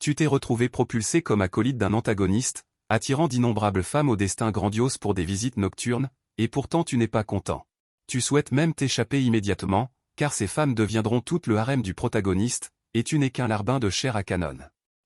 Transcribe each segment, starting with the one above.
Tu t'es retrouvé propulsé comme acolyte d'un antagoniste, attirant d'innombrables femmes au destin grandiose pour des visites nocturnes, et pourtant tu n'es pas content. Tu souhaites même t'échapper immédiatement, car ces femmes deviendront toutes le harem du protagoniste, et tu n'es qu'un larbin de chair à canon.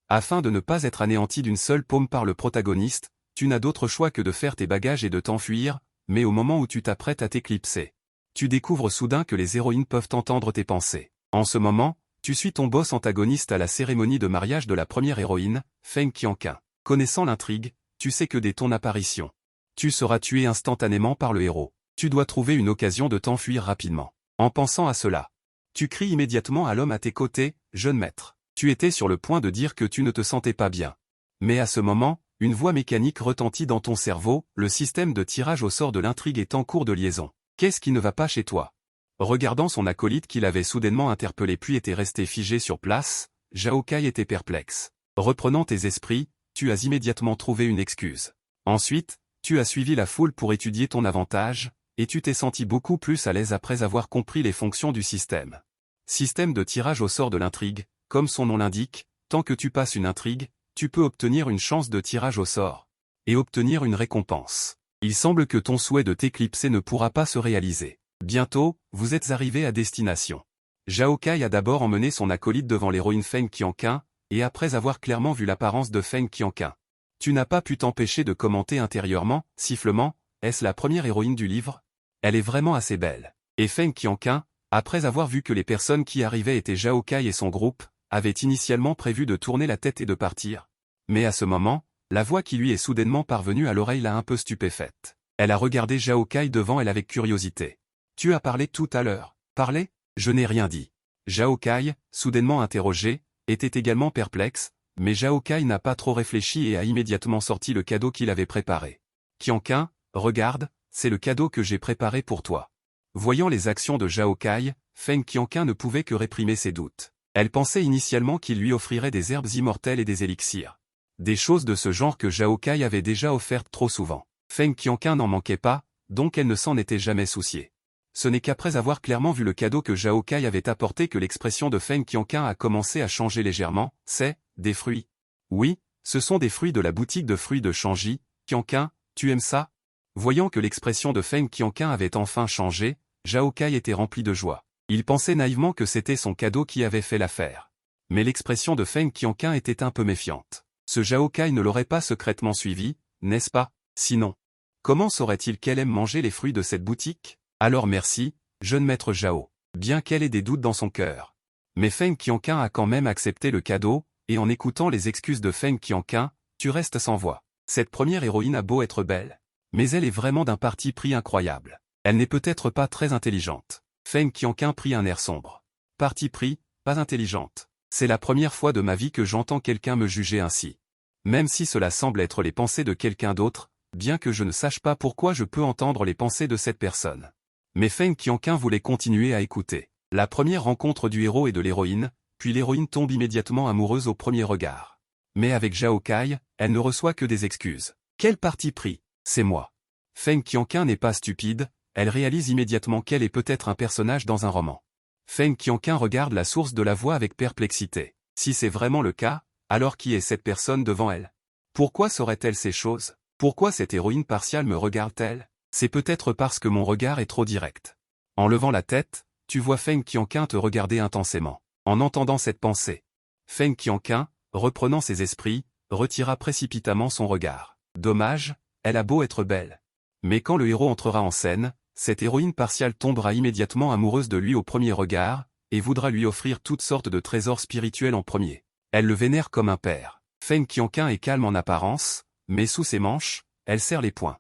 Afin de ne pas être anéanti d'une seule paume par le protagoniste, tu n'as d'autre choix que de faire tes bagages et de t'enfuir, mais au moment où tu t'apprêtes à t'éclipser, tu découvres soudain que les héroïnes peuvent entendre tes pensées. En ce moment, tu suis ton boss antagoniste à la cérémonie de mariage de la première héroïne, Feng Qianqun. Connaissant l'intrigue, tu sais que dès ton apparition, tu seras tué instantanément par le héros. Tu dois trouver une occasion de t'enfuir rapidement. En pensant à cela, tu cries immédiatement à l'homme à tes côtés, « Jeune maître ». Tu étais sur le point de dire que tu ne te sentais pas bien. Mais à ce moment, une voix mécanique retentit dans ton cerveau, le système de tirage au sort de l'intrigue est en cours de liaison. Qu'est-ce qui ne va pas chez toi? Regardant son acolyte qui l'avait soudainement interpellé puis était resté figé sur place, Zhao Kai était perplexe. Reprenant tes esprits, tu as immédiatement trouvé une excuse. Ensuite, tu as suivi la foule pour étudier ton avantage, et tu t'es senti beaucoup plus à l'aise après avoir compris les fonctions du système. Système de tirage au sort de l'intrigue, comme son nom l'indique, tant que tu passes une intrigue, tu peux obtenir une chance de tirage au sort, et obtenir une récompense. Il semble que ton souhait de t'éclipser ne pourra pas se réaliser. Bientôt, vous êtes arrivé à destination. Zhao Kai a d'abord emmené son acolyte devant l'héroïne Feng Qianqun, et après avoir clairement vu l'apparence de Feng Qianqun, tu n'as pas pu t'empêcher de commenter intérieurement, sifflement, est-ce la première héroïne du livre? Elle est vraiment assez belle. Et Feng Qianqun, après avoir vu que les personnes qui arrivaient étaient Zhao Kai et son groupe, avait initialement prévu de tourner la tête et de partir. Mais à ce moment, la voix qui lui est soudainement parvenue à l'oreille l'a un peu stupéfaite. Elle a regardé Zhao Kai devant elle avec curiosité. « Tu as parlé tout à l'heure. Parlé? Je n'ai rien dit. » Zhao Kai, soudainement interrogé, était également perplexe, mais Zhao Kai n'a pas trop réfléchi et a immédiatement sorti le cadeau qu'il avait préparé. « Qianqun, regarde, c'est le cadeau que j'ai préparé pour toi. » Voyant les actions de Zhao Kai, Feng Qianqun ne pouvait que réprimer ses doutes. Elle pensait initialement qu'il lui offrirait des herbes immortelles et des élixirs. Des choses de ce genre que Zhao Kai avait déjà offertes trop souvent. Feng Qianqun n'en manquait pas, donc elle ne s'en était jamais souciée. Ce n'est qu'après avoir clairement vu le cadeau que Zhao Kai avait apporté que l'expression de Feng Qianqun a commencé à changer légèrement. « C'est des fruits. » « Oui, ce sont des fruits de la boutique de fruits de Shangji. Qianqun, tu aimes ça ?» Voyant que l'expression de Feng Qianqun avait enfin changé, Zhao Kai était rempli de joie. Il pensait naïvement que c'était son cadeau qui avait fait l'affaire. Mais l'expression de Feng Qianqun était un peu méfiante. Ce Zhao Kai ne l'aurait pas secrètement suivi, n'est-ce pas? Sinon, comment saurait-il qu'elle aime manger les fruits de cette boutique? Alors merci, jeune maître Zhao. Bien qu'elle ait des doutes dans son cœur. Mais Feng Qianqun a quand même accepté le cadeau, et en écoutant les excuses de Feng Qianqun, tu restes sans voix. Cette première héroïne a beau être belle, mais elle est vraiment d'un parti pris incroyable. Elle n'est peut-être pas très intelligente. Feng Qianqun prit un air sombre. Parti pris, pas intelligente. C'est la première fois de ma vie que j'entends quelqu'un me juger ainsi. Même si cela semble être les pensées de quelqu'un d'autre, bien que je ne sache pas pourquoi je peux entendre les pensées de cette personne. Mais Feng Qianqun voulait continuer à écouter. La première rencontre du héros et de l'héroïne, puis l'héroïne tombe immédiatement amoureuse au premier regard. Mais avec Zhao Kai, elle ne reçoit que des excuses. Quel parti pris? C'est moi. Feng Qianqun n'est pas stupide, elle réalise immédiatement qu'elle est peut-être un personnage dans un roman. Feng Qianqun regarde la source de la voix avec perplexité. Si c'est vraiment le cas, alors qui est cette personne devant elle? Pourquoi saurait-elle ces choses? Pourquoi cette héroïne partiale me regarde-t-elle? C'est peut-être parce que mon regard est trop direct. En levant la tête, tu vois Feng Qianqun te regarder intensément. En entendant cette pensée, Feng Qianqun, reprenant ses esprits, retira précipitamment son regard. Dommage, elle a beau être belle. Mais quand le héros entrera en scène, cette héroïne partiale tombera immédiatement amoureuse de lui au premier regard, et voudra lui offrir toutes sortes de trésors spirituels en premier. Elle le vénère comme un père. Feng Qianqun est calme en apparence, mais sous ses manches, elle serre les poings.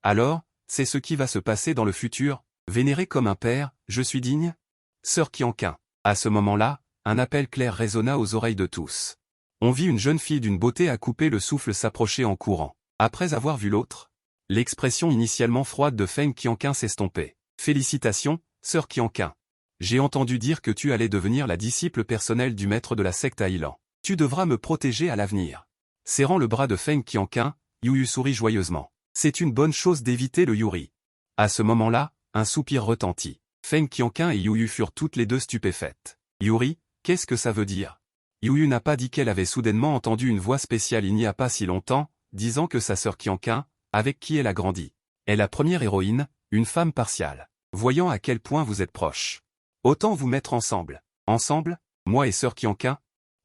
Alors, c'est ce qui va se passer dans le futur, vénéré comme un père, je suis digne? Sœur Qianqun. À ce moment-là, un appel clair résonna aux oreilles de tous. On vit une jeune fille d'une beauté à couper le souffle s'approcher en courant. Après avoir vu l'autre, l'expression initialement froide de Feng Qianqun s'estompait. Félicitations, sœur Qianqun. J'ai entendu dire que tu allais devenir la disciple personnelle du maître de la secte Ailan. Tu devras me protéger à l'avenir. Serrant le bras de Feng Qianqun, Yuyu sourit joyeusement. C'est une bonne chose d'éviter le Yuri. À ce moment-là, un soupir retentit. Feng Qianqun et Yuyu furent toutes les deux stupéfaites. Yuri, qu'est-ce que ça veut dire? Yuyu n'a pas dit qu'elle avait soudainement entendu une voix spéciale il n'y a pas si longtemps, disant que sa sœur Qianqun, avec qui elle a grandi, est la première héroïne, une femme partiale. Voyant à quel point vous êtes proches. Autant vous mettre ensemble. Ensemble, moi et sœur Qianqun.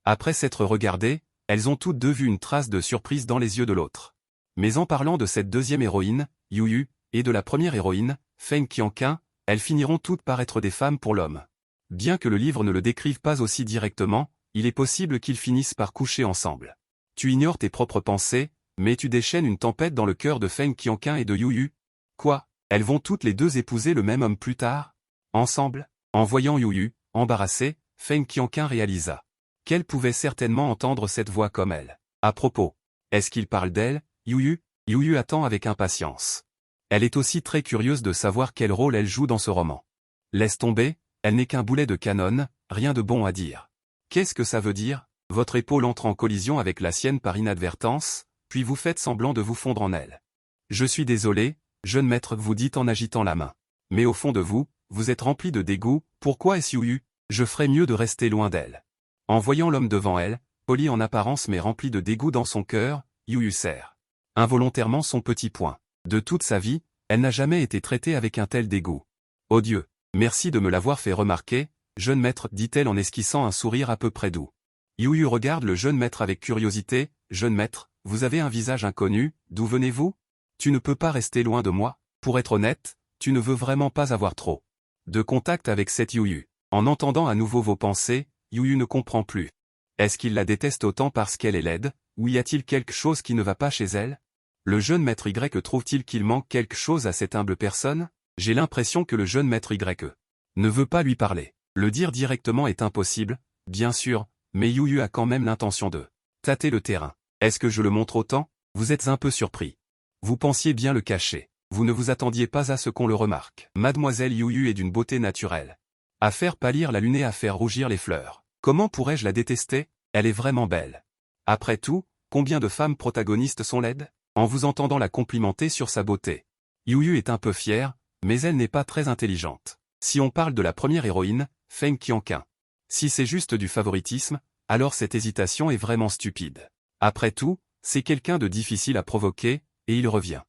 Après s'être regardées, elles ont toutes deux vu une trace de surprise dans les yeux de l'autre. Mais en parlant de cette deuxième héroïne, Yuyu, et de la première héroïne, Feng Qianqun, elles finiront toutes par être des femmes pour l'homme. Bien que le livre ne le décrive pas aussi directement, il est possible qu'ils finissent par coucher ensemble. Tu ignores tes propres pensées, mais tu déchaînes une tempête dans le cœur de Feng Qianqun et de Yuyu. Quoi? Elles vont toutes les deux épouser le même homme plus tard? Ensemble? En voyant Yuyu, embarrassée, Feng Qianqun réalisa qu'elle pouvait certainement entendre cette voix comme elle. À propos, est-ce qu'il parle d'elle, Yuyu? Yuyu attend avec impatience. Elle est aussi très curieuse de savoir quel rôle elle joue dans ce roman. Laisse tomber, elle n'est qu'un boulet de canon, rien de bon à dire. Qu'est-ce que ça veut dire? Votre épaule entre en collision avec la sienne par inadvertance, puis vous faites semblant de vous fondre en elle. Je suis désolé, jeune maître, vous dites en agitant la main. Mais au fond de vous, vous êtes rempli de dégoût, pourquoi est-ce Yuyu? Je ferais mieux de rester loin d'elle. En voyant l'homme devant elle, poli en apparence mais rempli de dégoût dans son cœur, Yuyu serre involontairement son petit poing. De toute sa vie, elle n'a jamais été traitée avec un tel dégoût. Oh Dieu, merci de me l'avoir fait remarquer, jeune maître, dit-elle en esquissant un sourire à peu près doux. Yuyu regarde le jeune maître avec curiosité. Jeune maître, vous avez un visage inconnu, d'où venez-vous? Tu ne peux pas rester loin de moi, pour être honnête, tu ne veux vraiment pas avoir trop de contact avec cette Yuyu. En entendant à nouveau vos pensées, Yuyu ne comprend plus. Est-ce qu'il la déteste autant parce qu'elle est laide, ou y a-t-il quelque chose qui ne va pas chez elle? Le jeune maître Y trouve-t-il qu'il manque quelque chose à cette humble personne? J'ai l'impression que le jeune maître Y ne veut pas lui parler. Le dire directement est impossible, bien sûr, mais Yuyu a quand même l'intention de tâter le terrain. Est-ce que je le montre autant? Vous êtes un peu surpris. Vous pensiez bien le cacher. Vous ne vous attendiez pas à ce qu'on le remarque. Mademoiselle Yuyu est d'une beauté naturelle. À faire pâlir la lune et à faire rougir les fleurs. Comment pourrais-je la détester? Elle est vraiment belle. Après tout, combien de femmes protagonistes sont laides? En vous entendant la complimenter sur sa beauté. Yuyu est un peu fière, mais elle n'est pas très intelligente. Si on parle de la première héroïne, Feng Qianqun. Si c'est juste du favoritisme, alors cette hésitation est vraiment stupide. Après tout, c'est quelqu'un de difficile à provoquer, et il revient.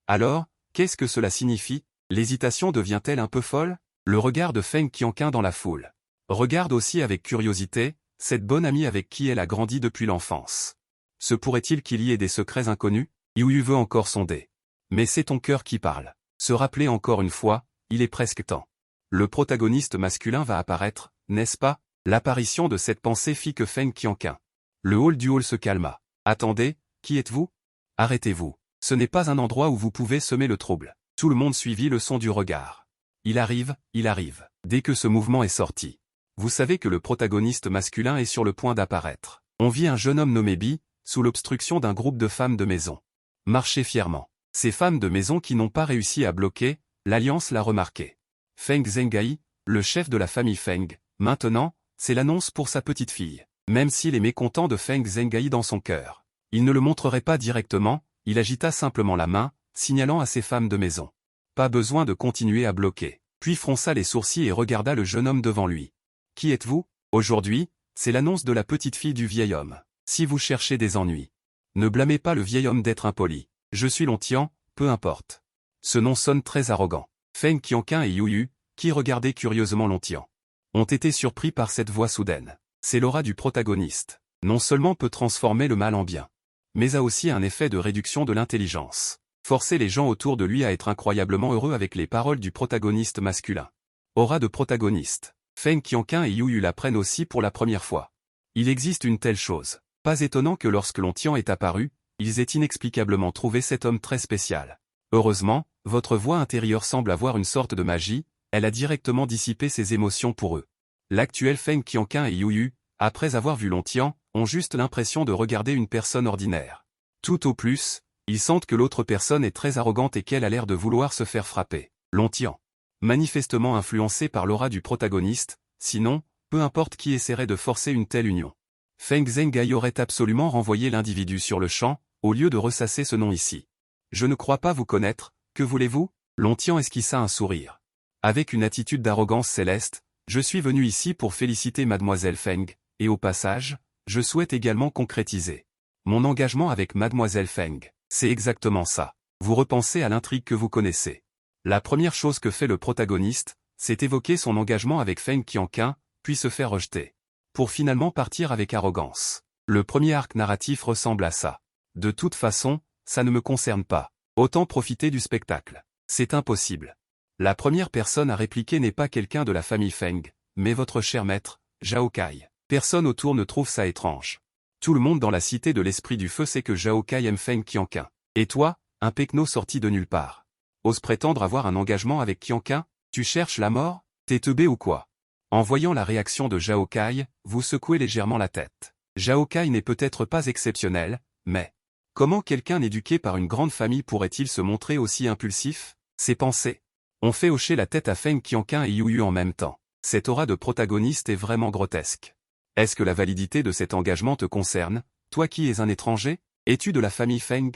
Alors, qu'est-ce que cela signifie? L'hésitation devient-elle un peu folle? Le regard de Feng Qianqun dans la foule. Regarde aussi avec curiosité, cette bonne amie avec qui elle a grandi depuis l'enfance. Se pourrait-il qu'il y ait des secrets inconnus? Yuyu veut encore sonder. Mais c'est ton cœur qui parle. Se rappeler encore une fois, il est presque temps. Le protagoniste masculin va apparaître, n'est-ce pas? L'apparition de cette pensée fit que Feng Qianqun. Le hall du hall se calma. Attendez, qui êtes-vous? Arrêtez-vous. Ce n'est pas un endroit où vous pouvez semer le trouble. Tout le monde suivit le son du regard. Il arrive, dès que ce mouvement est sorti. Vous savez que le protagoniste masculin est sur le point d'apparaître. On vit un jeune homme nommé Bi, sous l'obstruction d'un groupe de femmes de maison. Marcher fièrement. Ces femmes de maison qui n'ont pas réussi à bloquer, l'alliance l'a remarqué. Feng Zhenghai, le chef de la famille Feng, maintenant, c'est l'annonce pour sa petite fille. Même s'il est mécontent de Feng Zhenghai dans son cœur. Il ne le montrerait pas directement, il agita simplement la main, signalant à ses femmes de maison. Pas besoin de continuer à bloquer. Puis fronça les sourcils et regarda le jeune homme devant lui. Qui êtes-vous? Aujourd'hui, c'est l'annonce de la petite fille du vieil homme. Si vous cherchez des ennuis, ne blâmez pas le vieil homme d'être impoli. Je suis Lontian, peu importe. Ce nom sonne très arrogant. Feng Qianqun et Yuyu, qui regardaient curieusement Lontian, ont été surpris par cette voix soudaine. C'est l'aura du protagoniste. Non seulement peut transformer le mal en bien, mais a aussi un effet de réduction de l'intelligence. Forcer les gens autour de lui à être incroyablement heureux avec les paroles du protagoniste masculin. Aura de protagoniste. Feng Qianqun et Yuyu l'apprennent aussi pour la première fois. Il existe une telle chose. Pas étonnant que lorsque Lontian est apparu, ils aient inexplicablement trouvé cet homme très spécial. Heureusement, votre voix intérieure semble avoir une sorte de magie, elle a directement dissipé ses émotions pour eux. L'actuel Feng Qianqun et Yuyu, après avoir vu Lontian, ont juste l'impression de regarder une personne ordinaire. Tout au plus, ils sentent que l'autre personne est très arrogante et qu'elle a l'air de vouloir se faire frapper. Lontian. Manifestement influencé par l'aura du protagoniste, sinon, peu importe qui essaierait de forcer une telle union. Feng Zhenghai aurait absolument renvoyé l'individu sur le champ, au lieu de ressasser ce nom ici. Je ne crois pas vous connaître, que voulez-vous? Lontian esquissa un sourire. Avec une attitude d'arrogance céleste, je suis venu ici pour féliciter mademoiselle Feng, et au passage, je souhaite également concrétiser mon engagement avec Mademoiselle Feng. C'est exactement ça. Vous repensez à l'intrigue que vous connaissez. La première chose que fait le protagoniste, c'est évoquer son engagement avec Feng Qianqun, puis se faire rejeter. Pour finalement partir avec arrogance. Le premier arc narratif ressemble à ça. De toute façon, ça ne me concerne pas. Autant profiter du spectacle. C'est impossible. La première personne à répliquer n'est pas quelqu'un de la famille Feng, mais votre cher maître, Zhao Kai. Personne autour ne trouve ça étrange. Tout le monde dans la cité de l'esprit du feu sait que Zhao Kai aime Feng Qianqun. Et toi, un pecno sorti de nulle part. Ose prétendre avoir un engagement avec Qianqun? Tu cherches la mort? T'es teubé ou quoi? En voyant la réaction de Zhao Kai, vous secouez légèrement la tête. Zhao Kai n'est peut-être pas exceptionnel, mais comment quelqu'un éduqué par une grande famille pourrait-il se montrer aussi impulsif? Ses pensées ont fait hocher la tête à Feng Qianqun et Yu Yu en même temps. Cette aura de protagoniste est vraiment grotesque. Est-ce que la validité de cet engagement te concerne, toi qui es un étranger? Es-tu de la famille Feng?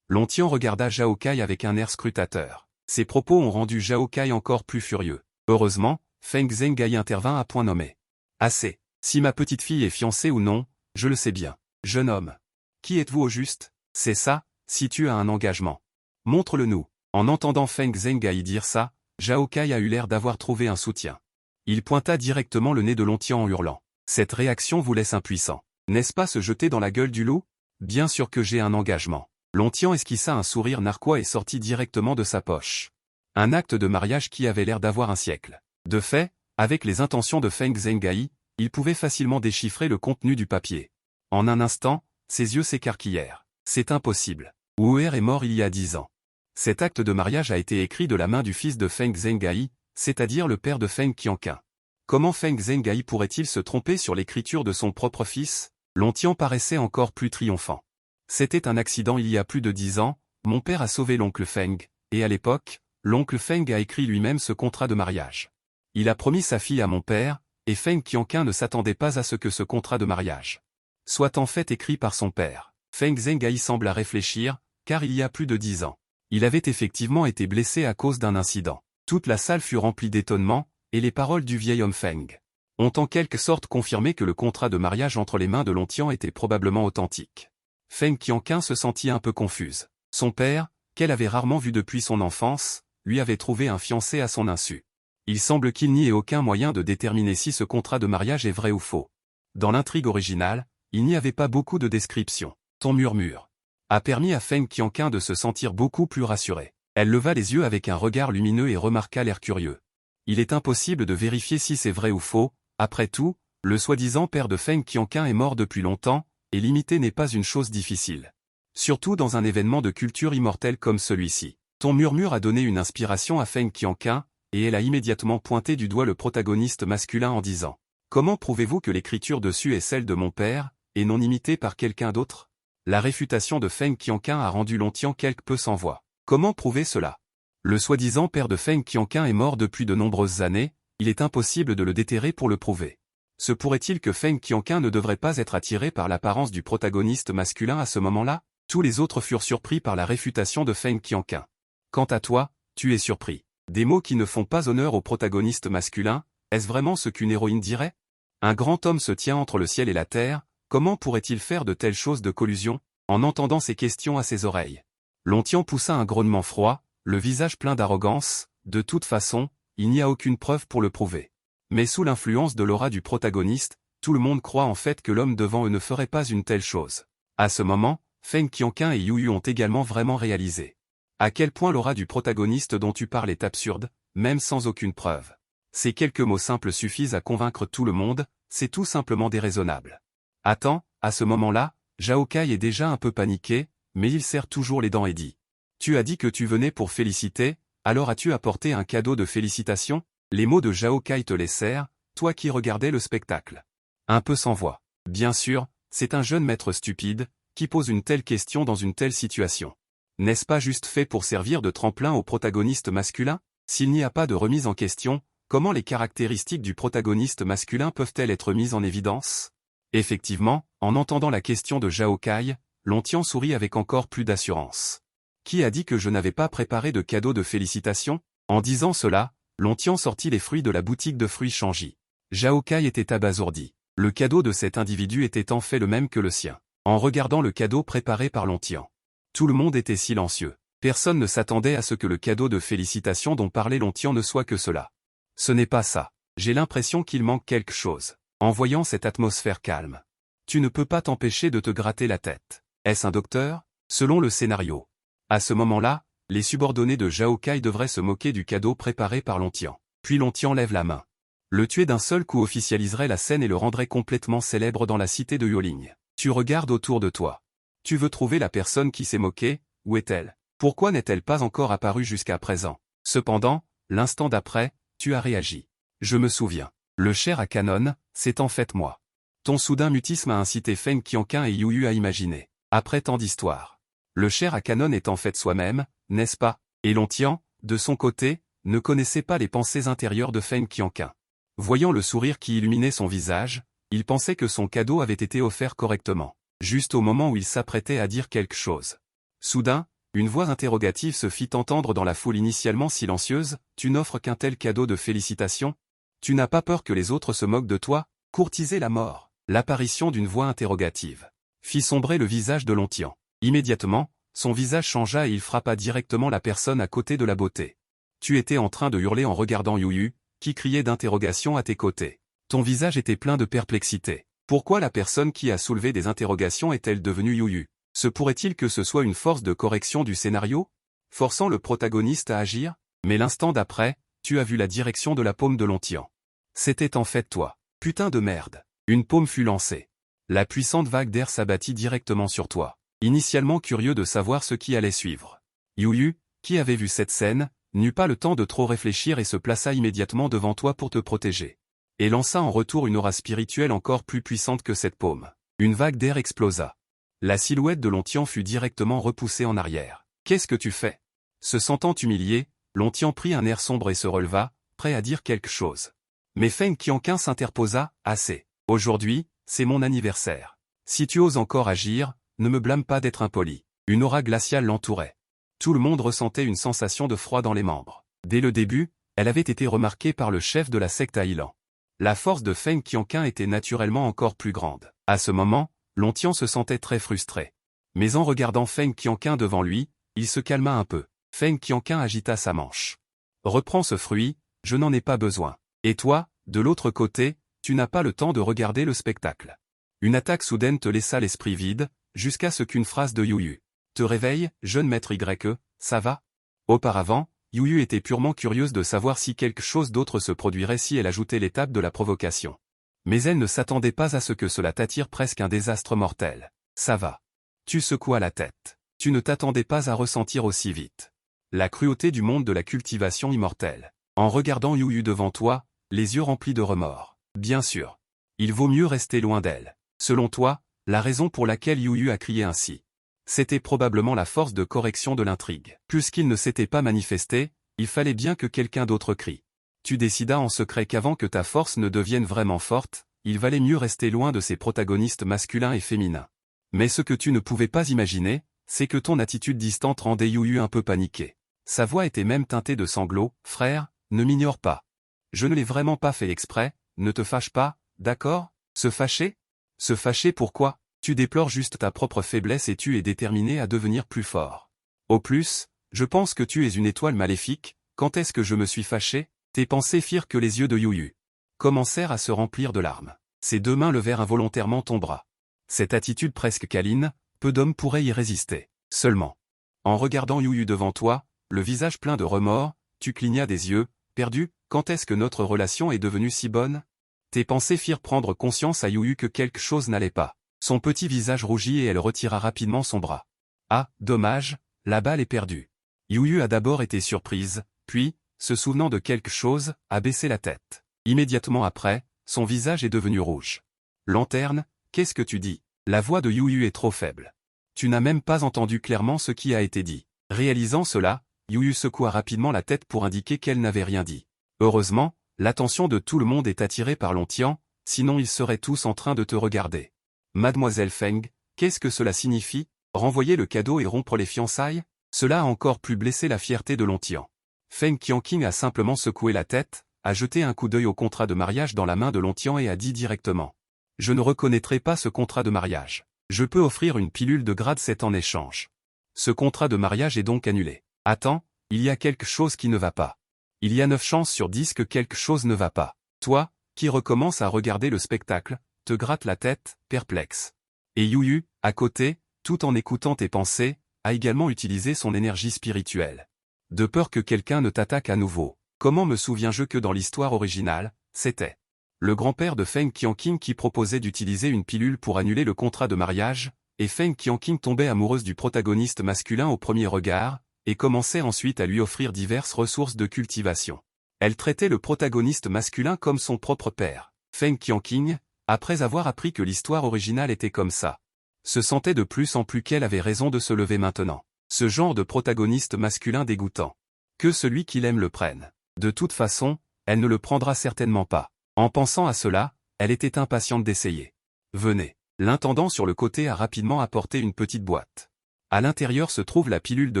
Longtian regarda Zhao Kai avec un air scrutateur. Ses propos ont rendu Zhao Kai encore plus furieux. Heureusement, Feng Zhenghai intervint à point nommé. Assez. Si ma petite fille est fiancée ou non, je le sais bien. Jeune homme. Qui êtes-vous au juste? C'est ça, si tu as un engagement. Montre-le-nous. En entendant Feng Zhenghai dire ça, Zhao Kai a eu l'air d'avoir trouvé un soutien. Il pointa directement le nez de Longtian en hurlant. Cette réaction vous laisse impuissant. N'est-ce pas se jeter dans la gueule du loup? Bien sûr que j'ai un engagement. Longtian esquissa un sourire narquois et sortit directement de sa poche un acte de mariage qui avait l'air d'avoir un siècle. De fait, avec les intentions de Feng Zhenghai, il pouvait facilement déchiffrer le contenu du papier. En un instant, ses yeux s'écarquillèrent. C'est impossible. Wu Er est mort il y a 10 ans. Cet acte de mariage a été écrit de la main du fils de Feng Zhenghai, c'est-à-dire le père de Feng Qianqun. Comment Feng Zhenghai pourrait-il se tromper sur l'écriture de son propre fils? Longtian paraissait encore plus triomphant. C'était un accident il y a plus de 10 ans, mon père a sauvé l'oncle Feng, et à l'époque, l'oncle Feng a écrit lui-même ce contrat de mariage. Il a promis sa fille à mon père, et Feng Qianqun ne s'attendait pas à ce que ce contrat de mariage soit en fait écrit par son père. Feng Zhenghai sembla réfléchir, car il y a plus de 10 ans, il avait effectivement été blessé à cause d'un incident. Toute la salle fut remplie d'étonnement, et les paroles du vieil homme Feng ont en quelque sorte confirmé que le contrat de mariage entre les mains de Longtian était probablement authentique. Feng Qianqun se sentit un peu confuse. Son père, qu'elle avait rarement vu depuis son enfance, lui avait trouvé un fiancé à son insu. Il semble qu'il n'y ait aucun moyen de déterminer si ce contrat de mariage est vrai ou faux. Dans l'intrigue originale, il n'y avait pas beaucoup de descriptions. Ton murmure a permis à Feng Qianqun de se sentir beaucoup plus rassurée. Elle leva les yeux avec un regard lumineux et remarqua l'air curieux. Il est impossible de vérifier si c'est vrai ou faux, après tout, le soi-disant père de Feng Qianqun est mort depuis longtemps, et l'imiter n'est pas une chose difficile. Surtout dans un événement de culture immortelle comme celui-ci. Ton murmure a donné une inspiration à Feng Qianqun, et elle a immédiatement pointé du doigt le protagoniste masculin en disant « Comment prouvez-vous que l'écriture dessus est celle de mon père, et non imitée par quelqu'un d'autre ?» La réfutation de Feng Qianqun a rendu Longtian quelque peu sans voix. Comment prouver cela? Le soi-disant père de Feng Qianqun est mort depuis de nombreuses années, il est impossible de le déterrer pour le prouver. Se pourrait-il que Feng Qianqun ne devrait pas être attiré par l'apparence du protagoniste masculin à ce moment-là? Tous les autres furent surpris par la réfutation de Feng Qianqun. Quant à toi, tu es surpris. Des mots qui ne font pas honneur au protagoniste masculin, est-ce vraiment ce qu'une héroïne dirait? Un grand homme se tient entre le ciel et la terre, comment pourrait-il faire de telles choses de collusion? En entendant ces questions à ses oreilles, Longtian poussa un grognement froid, le visage plein d'arrogance. De toute façon, il n'y a aucune preuve pour le prouver. Mais sous l'influence de l'aura du protagoniste, tout le monde croit en fait que l'homme devant eux ne ferait pas une telle chose. À ce moment, Feng Qianqun et Yu Yu ont également vraiment réalisé à quel point l'aura du protagoniste dont tu parles est absurde, même sans aucune preuve. Ces quelques mots simples suffisent à convaincre tout le monde, c'est tout simplement déraisonnable. Attends, à ce moment-là, Zhao Kai est déjà un peu paniqué, mais il serre toujours les dents et dit « Tu as dit que tu venais pour féliciter, alors as-tu apporté un cadeau de félicitations ?» Les mots de Zhao Kai te laissèrent, toi qui regardais le spectacle. Un peu sans voix. Bien sûr, c'est un jeune maître stupide, qui pose une telle question dans une telle situation. N'est-ce pas juste fait pour servir de tremplin au protagoniste masculin? S'il n'y a pas de remise en question, comment les caractéristiques du protagoniste masculin peuvent-elles être mises en évidence? Effectivement, en entendant la question de Zhao Kai, Longtian sourit avec encore plus d'assurance. Qui a dit que je n'avais pas préparé de cadeau de félicitations? En disant cela, Longtian sortit les fruits de la boutique de fruits Shangji. Zhao Kai était abasourdi. Le cadeau de cet individu était en fait le même que le sien. En regardant le cadeau préparé par Lontian, tout le monde était silencieux. Personne ne s'attendait à ce que le cadeau de félicitations dont parlait Lontian ne soit que cela. Ce n'est pas ça. J'ai l'impression qu'il manque quelque chose. En voyant cette atmosphère calme, tu ne peux pas t'empêcher de te gratter la tête. Est-ce un docteur? Selon le scénario. À ce moment-là, les subordonnés de Zhao Kai devraient se moquer du cadeau préparé par Lontian. Puis Lontian lève la main. Le tuer d'un seul coup officialiserait la scène et le rendrait complètement célèbre dans la cité de Yoling. Tu regardes autour de toi. Tu veux trouver la personne qui s'est moquée, où est-elle? Pourquoi n'est-elle pas encore apparue jusqu'à présent? Cependant, l'instant d'après, tu as réagi. Je me souviens. Le cher Akanon, c'est en fait moi. Ton soudain mutisme a incité Feng Qianqun et Yu Yu à imaginer. Après tant d'histoires. Le cher Akanon est en fait soi-même, n'est-ce pas? Et Lontian, de son côté, ne connaissait pas les pensées intérieures de Feng Qianqun. Voyant le sourire qui illuminait son visage, il pensait que son cadeau avait été offert correctement, juste au moment où il s'apprêtait à dire quelque chose. Soudain, une voix interrogative se fit entendre dans la foule initialement silencieuse. Tu n'offres qu'un tel cadeau de félicitations? Tu n'as pas peur que les autres se moquent de toi? Courtiser la mort. L'apparition d'une voix interrogative fit sombrer le visage de Lontian. Immédiatement, son visage changea et il frappa directement la personne à côté de la beauté. Tu étais en train de hurler en regardant Yu Yu, qui criait d'interrogation à tes côtés. Ton visage était plein de perplexité. Pourquoi la personne qui a soulevé des interrogations est-elle devenue Yu Yu? Se pourrait-il que ce soit une force de correction du scénario, forçant le protagoniste à agir? Mais l'instant d'après, tu as vu la direction de la paume de Lontian. C'était en fait toi. Putain de merde. Une paume fut lancée. La puissante vague d'air s'abattit directement sur toi. Initialement curieux de savoir ce qui allait suivre. Yu Yu, qui avait vu cette scène, n'eut pas le temps de trop réfléchir et se plaça immédiatement devant toi pour te protéger. Et lança en retour une aura spirituelle encore plus puissante que cette paume. Une vague d'air explosa. La silhouette de Lontian fut directement repoussée en arrière. Qu'est-ce que tu fais? Se sentant humilié, Lontian prit un air sombre et se releva, prêt à dire quelque chose. Mais Feng Qianqun s'interposa. Assez. Aujourd'hui, c'est mon anniversaire. Si tu oses encore agir, ne me blâme pas d'être impoli. Une aura glaciale l'entourait. Tout le monde ressentait une sensation de froid dans les membres. Dès le début, elle avait été remarquée par le chef de la secte Ailan. La force de Feng Qianqun était naturellement encore plus grande. À ce moment, Lontian se sentait très frustré. Mais en regardant Feng Qianqun devant lui, il se calma un peu. Feng Qianqun agita sa manche. Reprends ce fruit, je n'en ai pas besoin. Et toi, de l'autre côté, tu n'as pas le temps de regarder le spectacle. Une attaque soudaine te laissa l'esprit vide, jusqu'à ce qu'une phrase de Yu Yu te réveille, jeune maître Y, ça va? Auparavant, Yu Yu était purement curieuse de savoir si quelque chose d'autre se produirait si elle ajoutait l'étape de la provocation. Mais elle ne s'attendait pas à ce que cela t'attire presque un désastre mortel. Ça va. Tu secouas la tête. Tu ne t'attendais pas à ressentir aussi vite la cruauté du monde de la cultivation immortelle. En regardant Yu Yu devant toi, les yeux remplis de remords. Bien sûr. Il vaut mieux rester loin d'elle. Selon toi, la raison pour laquelle Yu Yu a crié ainsi. C'était probablement la force de correction de l'intrigue. Puisqu'il ne s'était pas manifesté, il fallait bien que quelqu'un d'autre crie. Tu décidas en secret qu'avant que ta force ne devienne vraiment forte, il valait mieux rester loin de ses protagonistes masculins et féminins. Mais ce que tu ne pouvais pas imaginer, c'est que ton attitude distante rendait Yu Yu un peu paniqué. Sa voix était même teintée de sanglots. Frère, ne m'ignore pas. Je ne l'ai vraiment pas fait exprès, ne te fâche pas, d'accord? Se fâcher? Se fâcher pourquoi? Tu déplores juste ta propre faiblesse et tu es déterminé à devenir plus fort. Au plus, je pense que tu es une étoile maléfique. Quand est-ce que je me suis fâché? Tes pensées firent que les yeux de Yu Yu commencèrent à se remplir de larmes. Ses deux mains levèrent involontairement ton bras. Cette attitude presque câline, peu d'hommes pourraient y résister. Seulement. En regardant Yu Yu devant toi, le visage plein de remords, tu clignas des yeux, perdu. Quand est-ce que notre relation est devenue si bonne? Tes pensées firent prendre conscience à Yu Yu que quelque chose n'allait pas. Son petit visage rougit et elle retira rapidement son bras. Ah, dommage, la balle est perdue. Yu Yu a d'abord été surprise, puis, se souvenant de quelque chose, a baissé la tête. Immédiatement après, son visage est devenu rouge. Lanterne, qu'est-ce que tu dis? La voix de Yu Yu est trop faible. Tu n'as même pas entendu clairement ce qui a été dit. Réalisant cela, Yu Yu secoua rapidement la tête pour indiquer qu'elle n'avait rien dit. Heureusement, l'attention de tout le monde est attirée par Lontian, sinon ils seraient tous en train de te regarder. Mademoiselle Feng, qu'est-ce que cela signifie? Renvoyer le cadeau et rompre les fiançailles? Cela a encore plus blessé la fierté de Lontian. Feng Qianqun a simplement secoué la tête, a jeté un coup d'œil au contrat de mariage dans la main de Lontian et a dit directement. Je ne reconnaîtrai pas ce contrat de mariage. Je peux offrir une pilule de grade 7 en échange. Ce contrat de mariage est donc annulé. Attends, il y a quelque chose qui ne va pas. Il y a 9 chances sur 10 que quelque chose ne va pas. Toi, qui recommence à regarder le spectacle, te gratte la tête, perplexe. Et Yuyu, à côté, tout en écoutant tes pensées, a également utilisé son énergie spirituelle. De peur que quelqu'un ne t'attaque à nouveau. Comment me souviens-je que dans l'histoire originale, c'était le grand-père de Feng Qianqing qui proposait d'utiliser une pilule pour annuler le contrat de mariage, et Feng Qianqing tombait amoureuse du protagoniste masculin au premier regard, et commençait ensuite à lui offrir diverses ressources de cultivation. Elle traitait le protagoniste masculin comme son propre père. Feng Qianqing, après avoir appris que l'histoire originale était comme ça, se sentait de plus en plus qu'elle avait raison de se lever maintenant. Ce genre de protagoniste masculin dégoûtant. Que celui qui l'aime le prenne. De toute façon, elle ne le prendra certainement pas. En pensant à cela, elle était impatiente d'essayer. Venez. L'intendant sur le côté a rapidement apporté une petite boîte. À l'intérieur se trouve la pilule de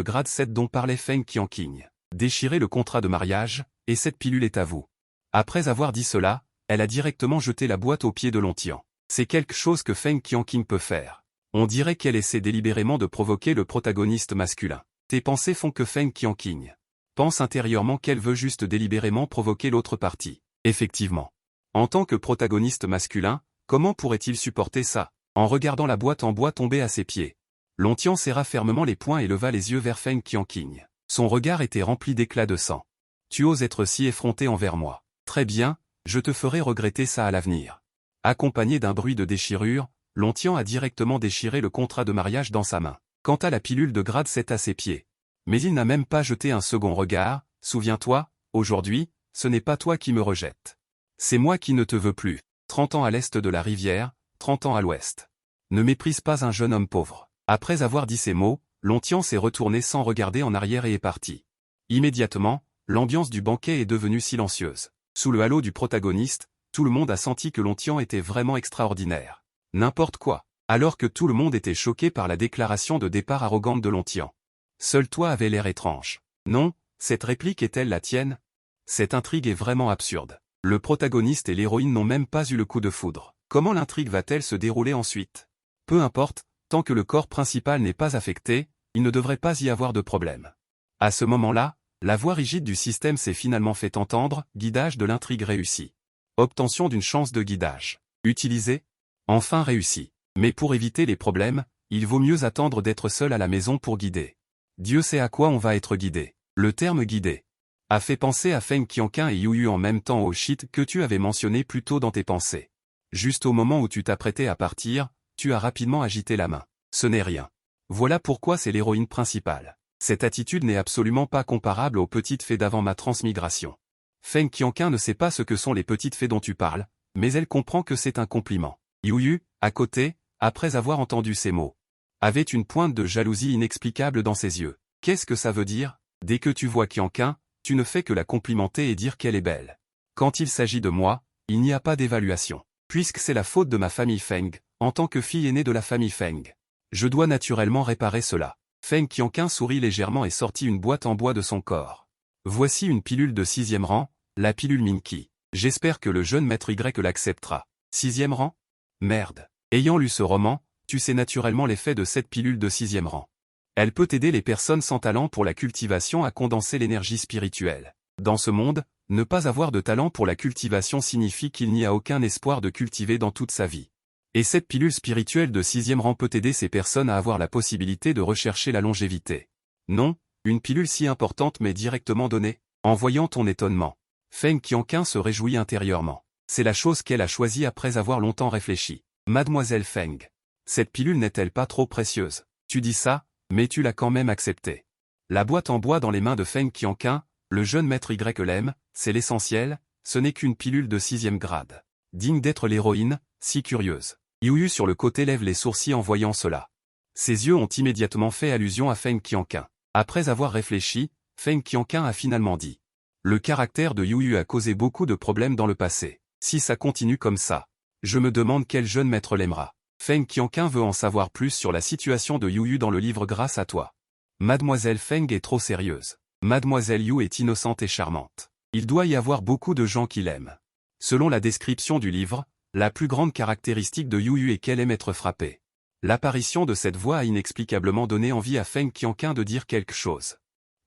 grade 7 dont parlait Feng Qianqing. Déchirez le contrat de mariage, et cette pilule est à vous. Après avoir dit cela, elle a directement jeté la boîte aux pieds de Lontian. C'est quelque chose que Feng Qianqing peut faire. On dirait qu'elle essaie délibérément de provoquer le protagoniste masculin. Tes pensées font que Feng Qianqing pense intérieurement qu'elle veut juste délibérément provoquer l'autre partie. Effectivement. En tant que protagoniste masculin, comment pourrait-il supporter ça? En regardant la boîte en bois tomber à ses pieds, Lontian serra fermement les poings et leva les yeux vers Feng Qianqing. Son regard était rempli d'éclats de sang. Tu oses être si effronté envers moi. Très bien, je te ferai regretter ça à l'avenir. Accompagné d'un bruit de déchirure, Lontian a directement déchiré le contrat de mariage dans sa main. Quant à la pilule de grade 7 à ses pieds. Mais il n'a même pas jeté un second regard. Souviens-toi, aujourd'hui, ce n'est pas toi qui me rejettes. C'est moi qui ne te veux plus. 30 ans à l'est de la rivière, 30 ans à l'ouest. Ne méprise pas un jeune homme pauvre. Après avoir dit ces mots, Lontian s'est retourné sans regarder en arrière et est parti. Immédiatement, l'ambiance du banquet est devenue silencieuse. Sous le halo du protagoniste, tout le monde a senti que Lontian était vraiment extraordinaire. N'importe quoi. Alors que tout le monde était choqué par la déclaration de départ arrogante de Lontian. Seul toi avais l'air étrange. Non, cette réplique est-elle la tienne? Cette intrigue est vraiment absurde. Le protagoniste et l'héroïne n'ont même pas eu le coup de foudre. Comment l'intrigue va-t-elle se dérouler ensuite? Peu importe, tant que le corps principal n'est pas affecté, il ne devrait pas y avoir de problème. À ce moment-là, la voix rigide du système s'est finalement fait entendre, guidage de l'intrigue réussi. Obtention d'une chance de guidage. Utilisé? Enfin réussi. Mais pour éviter les problèmes, il vaut mieux attendre d'être seul à la maison pour guider. Dieu sait à quoi on va être guidé. Le terme guidé a fait penser à Feng Qianqing et Yuyu en même temps au shit que tu avais mentionné plus tôt dans tes pensées. Juste au moment où tu t'apprêtais à partir, tu as rapidement agité la main. Ce n'est rien. Voilà pourquoi c'est l'héroïne principale. Cette attitude n'est absolument pas comparable aux petites fées d'avant ma transmigration. Feng Qianqing ne sait pas ce que sont les petites fées dont tu parles, mais elle comprend que c'est un compliment. Yuyu, à côté, après avoir entendu ces mots, avait une pointe de jalousie inexplicable dans ses yeux. Qu'est-ce que ça veut dire? Dès que tu vois Qianqing, tu ne fais que la complimenter et dire qu'elle est belle. Quand il s'agit de moi, il n'y a pas d'évaluation. Puisque c'est la faute de ma famille Feng, en tant que fille aînée de la famille Feng. Je dois naturellement réparer cela. Feng Qianqing sourit légèrement et sortit une boîte en bois de son corps. Voici une pilule de 6e rang, la pilule Minky. J'espère que le jeune maître Y l'acceptera. 6e rang? Merde. Ayant lu ce roman, tu sais naturellement l'effet de cette pilule de 6e rang. Elle peut aider les personnes sans talent pour la cultivation à condenser l'énergie spirituelle. Dans ce monde, ne pas avoir de talent pour la cultivation signifie qu'il n'y a aucun espoir de cultiver dans toute sa vie. Et cette pilule spirituelle de 6e rang peut aider ces personnes à avoir la possibilité de rechercher la longévité. Non, une pilule si importante m'est directement donnée. En voyant ton étonnement, Feng Qianqing se réjouit intérieurement. C'est la chose qu'elle a choisie après avoir longtemps réfléchi. Mademoiselle Feng, cette pilule n'est-elle pas trop précieuse? Tu dis ça, mais tu l'as quand même acceptée. La boîte en bois dans les mains de Feng Qianqing, le jeune maître Y l'aime, c'est l'essentiel, ce n'est qu'une pilule de 6e grade. Digne d'être l'héroïne, si curieuse. Yuyu sur le côté lève les sourcils en voyant cela. Ses yeux ont immédiatement fait allusion à Feng Qianqing. Après avoir réfléchi, Feng Qianqing a finalement dit. Le caractère de Yuyu a causé beaucoup de problèmes dans le passé. Si ça continue comme ça, je me demande quel jeune maître l'aimera. Feng Qianqing veut en savoir plus sur la situation de Yuyu dans le livre grâce à toi. Mademoiselle Feng est trop sérieuse. Mademoiselle Yu est innocente et charmante. Il doit y avoir beaucoup de gens qui l'aiment. Selon la description du livre, La plus grande caractéristique de Yu est qu'elle aime être frappée. L'apparition de cette voix a inexplicablement donné envie à Feng Qianqun de dire quelque chose.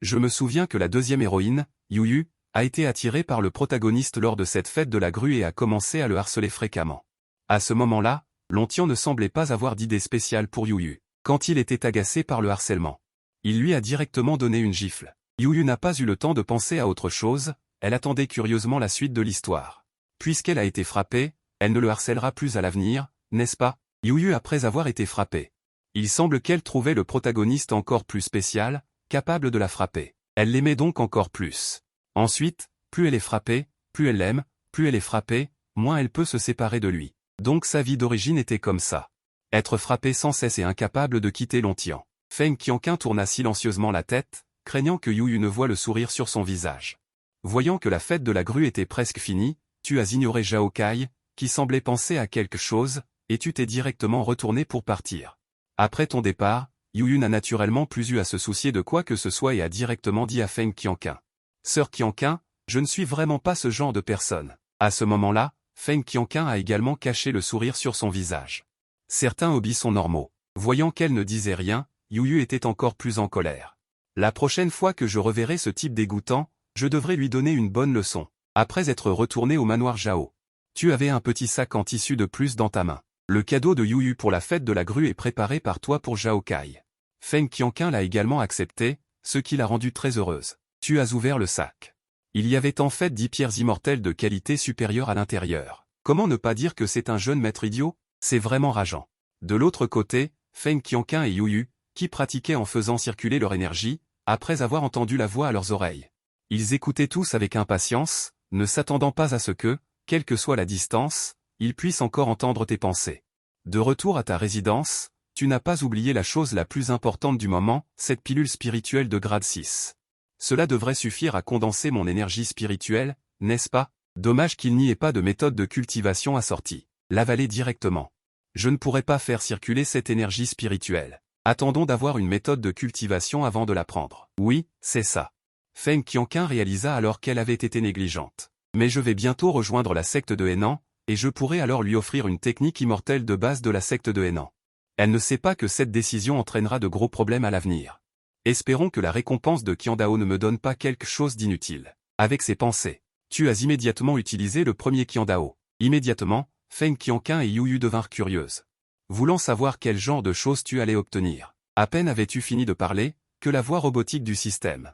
Je me souviens que la deuxième héroïne, Yu, a été attirée par le protagoniste lors de cette fête de la grue et a commencé à le harceler fréquemment. À ce moment-là, Lontian ne semblait pas avoir d'idée spéciale pour Yu. Quand il était agacé par le harcèlement, il lui a directement donné une gifle. Yu n'a pas eu le temps de penser à autre chose, elle attendait curieusement la suite de l'histoire. Puisqu'elle a été frappée, elle ne le harcèlera plus à l'avenir, n'est-ce pas? Yu après avoir été frappée. Il semble qu'elle trouvait le protagoniste encore plus spécial, capable de la frapper. Elle l'aimait donc encore plus. Ensuite, plus elle est frappée, plus elle l'aime, plus elle est frappée, moins elle peut se séparer de lui. Donc sa vie d'origine était comme ça. Être frappée sans cesse et incapable de quitter Lontian. Feng Qianqun tourna silencieusement la tête, craignant que Yu ne voie le sourire sur son visage. Voyant que la fête de la grue était presque finie, tu as ignoré Zhao Kai, qui semblait penser à quelque chose, et tu t'es directement retourné pour partir. Après ton départ, Yu n'a naturellement plus eu à se soucier de quoi que ce soit et a directement dit à Feng Qianqun. Sœur Qianqun, je ne suis vraiment pas ce genre de personne. À ce moment-là, Feng Qianqun a également caché le sourire sur son visage. Certains hobbies sont normaux. Voyant qu'elle ne disait rien, Yu était encore plus en colère. La prochaine fois que je reverrai ce type dégoûtant, je devrais lui donner une bonne leçon. Après être retourné au manoir Zhao, tu avais un petit sac en tissu de plus dans ta main. Le cadeau de Yu pour la fête de la grue est préparé par toi pour Zhao Kai. Feng Qianqun l'a également accepté, ce qui l'a rendue très heureuse. Tu as ouvert le sac. Il y avait en fait 10 pierres immortelles de qualité supérieure à l'intérieur. Comment ne pas dire que c'est un jeune maître idiot? C'est vraiment rageant. De l'autre côté, Feng Qianqun et Yu, qui pratiquaient en faisant circuler leur énergie, après avoir entendu la voix à leurs oreilles. Ils écoutaient tous avec impatience, ne s'attendant pas à ce que, quelle que soit la distance, ils puissent encore entendre tes pensées. De retour à ta résidence, tu n'as pas oublié la chose la plus importante du moment, cette pilule spirituelle de grade 6. Cela devrait suffire à condenser mon énergie spirituelle, n'est-ce pas? Dommage qu'il n'y ait pas de méthode de cultivation assortie. L'avaler directement. Je ne pourrais pas faire circuler cette énergie spirituelle. Attendons d'avoir une méthode de cultivation avant de la prendre. Oui, c'est ça. Feng Qianqun réalisa alors qu'elle avait été négligente. Mais je vais bientôt rejoindre la secte de Henan, et je pourrai alors lui offrir une technique immortelle de base de la secte de Henan. Elle ne sait pas que cette décision entraînera de gros problèmes à l'avenir. Espérons que la récompense de Qiandao ne me donne pas quelque chose d'inutile. Avec ses pensées, tu as immédiatement utilisé le premier Qiandao. Immédiatement, Feng Qianqun et Yu devinrent curieuses. Voulant savoir quel genre de choses tu allais obtenir. À peine avais-tu fini de parler, que la voix robotique du système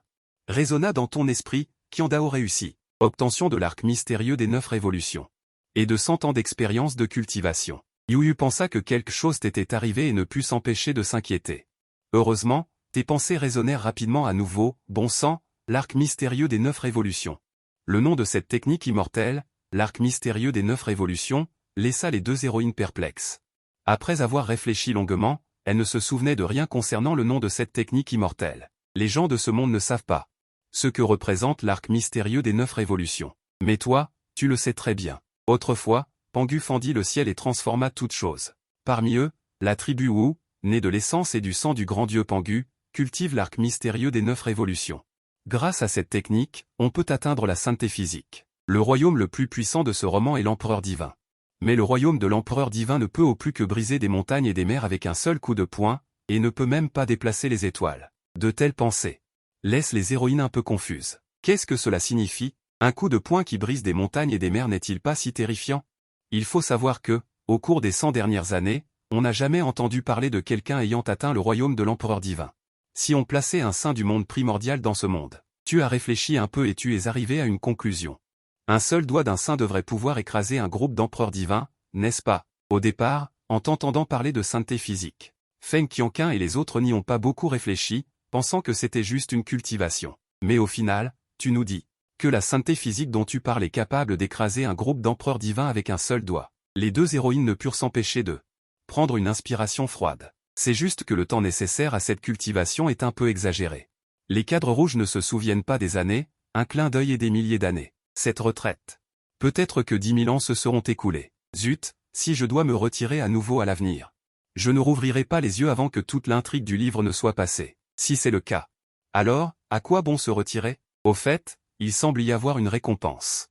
résonna dans ton esprit, Qiandao réussit. Obtention de l'arc mystérieux des 9 révolutions. Et de 100 ans d'expérience de cultivation. Yu pensa que quelque chose t'était arrivé et ne put s'empêcher de s'inquiéter. Heureusement, tes pensées résonnèrent rapidement à nouveau, bon sang, l'arc mystérieux des 9 révolutions. Le nom de cette technique immortelle, l'arc mystérieux des 9 révolutions, laissa les deux héroïnes perplexes. Après avoir réfléchi longuement, elles ne se souvenaient de rien concernant le nom de cette technique immortelle. Les gens de ce monde ne savent pas ce que représente l'arc mystérieux des 9 révolutions. Mais toi, tu le sais très bien. Autrefois, Pangu fendit le ciel et transforma toutes choses. Parmi eux, la tribu Wu, née de l'essence et du sang du grand dieu Pangu, cultive l'arc mystérieux des 9 révolutions. Grâce à cette technique, on peut atteindre la sainteté physique. Le royaume le plus puissant de ce roman est l'empereur divin. Mais le royaume de l'empereur divin ne peut au plus que briser des montagnes et des mers avec un seul coup de poing, et ne peut même pas déplacer les étoiles. De telles pensées laissent les héroïnes un peu confuses. Qu'est-ce que cela signifie? Un coup de poing qui brise des montagnes et des mers n'est-il pas si terrifiant? Il faut savoir que, au cours des 100 dernières années, on n'a jamais entendu parler de quelqu'un ayant atteint le royaume de l'empereur divin. Si on plaçait un saint du monde primordial dans ce monde, tu as réfléchi un peu et tu es arrivé à une conclusion. Un seul doigt d'un saint devrait pouvoir écraser un groupe d'empereurs divins, n'est-ce pas? Au départ, en t'entendant parler de sainteté physique, Feng Qianqun et les autres n'y ont pas beaucoup réfléchi, pensant que c'était juste une cultivation. Mais au final, tu nous dis que la sainteté physique dont tu parles est capable d'écraser un groupe d'empereurs divins avec un seul doigt. Les deux héroïnes ne purent s'empêcher de prendre une inspiration froide. C'est juste que le temps nécessaire à cette cultivation est un peu exagéré. Les cadres rouges ne se souviennent pas des années, un clin d'œil et des milliers d'années. Cette retraite. Peut-être que 10 000 ans se seront écoulés. Zut, si je dois me retirer à nouveau à l'avenir. Je ne rouvrirai pas les yeux avant que toute l'intrigue du livre ne soit passée. Si c'est le cas. Alors, à quoi bon se retirer? Au fait, il semble y avoir une récompense.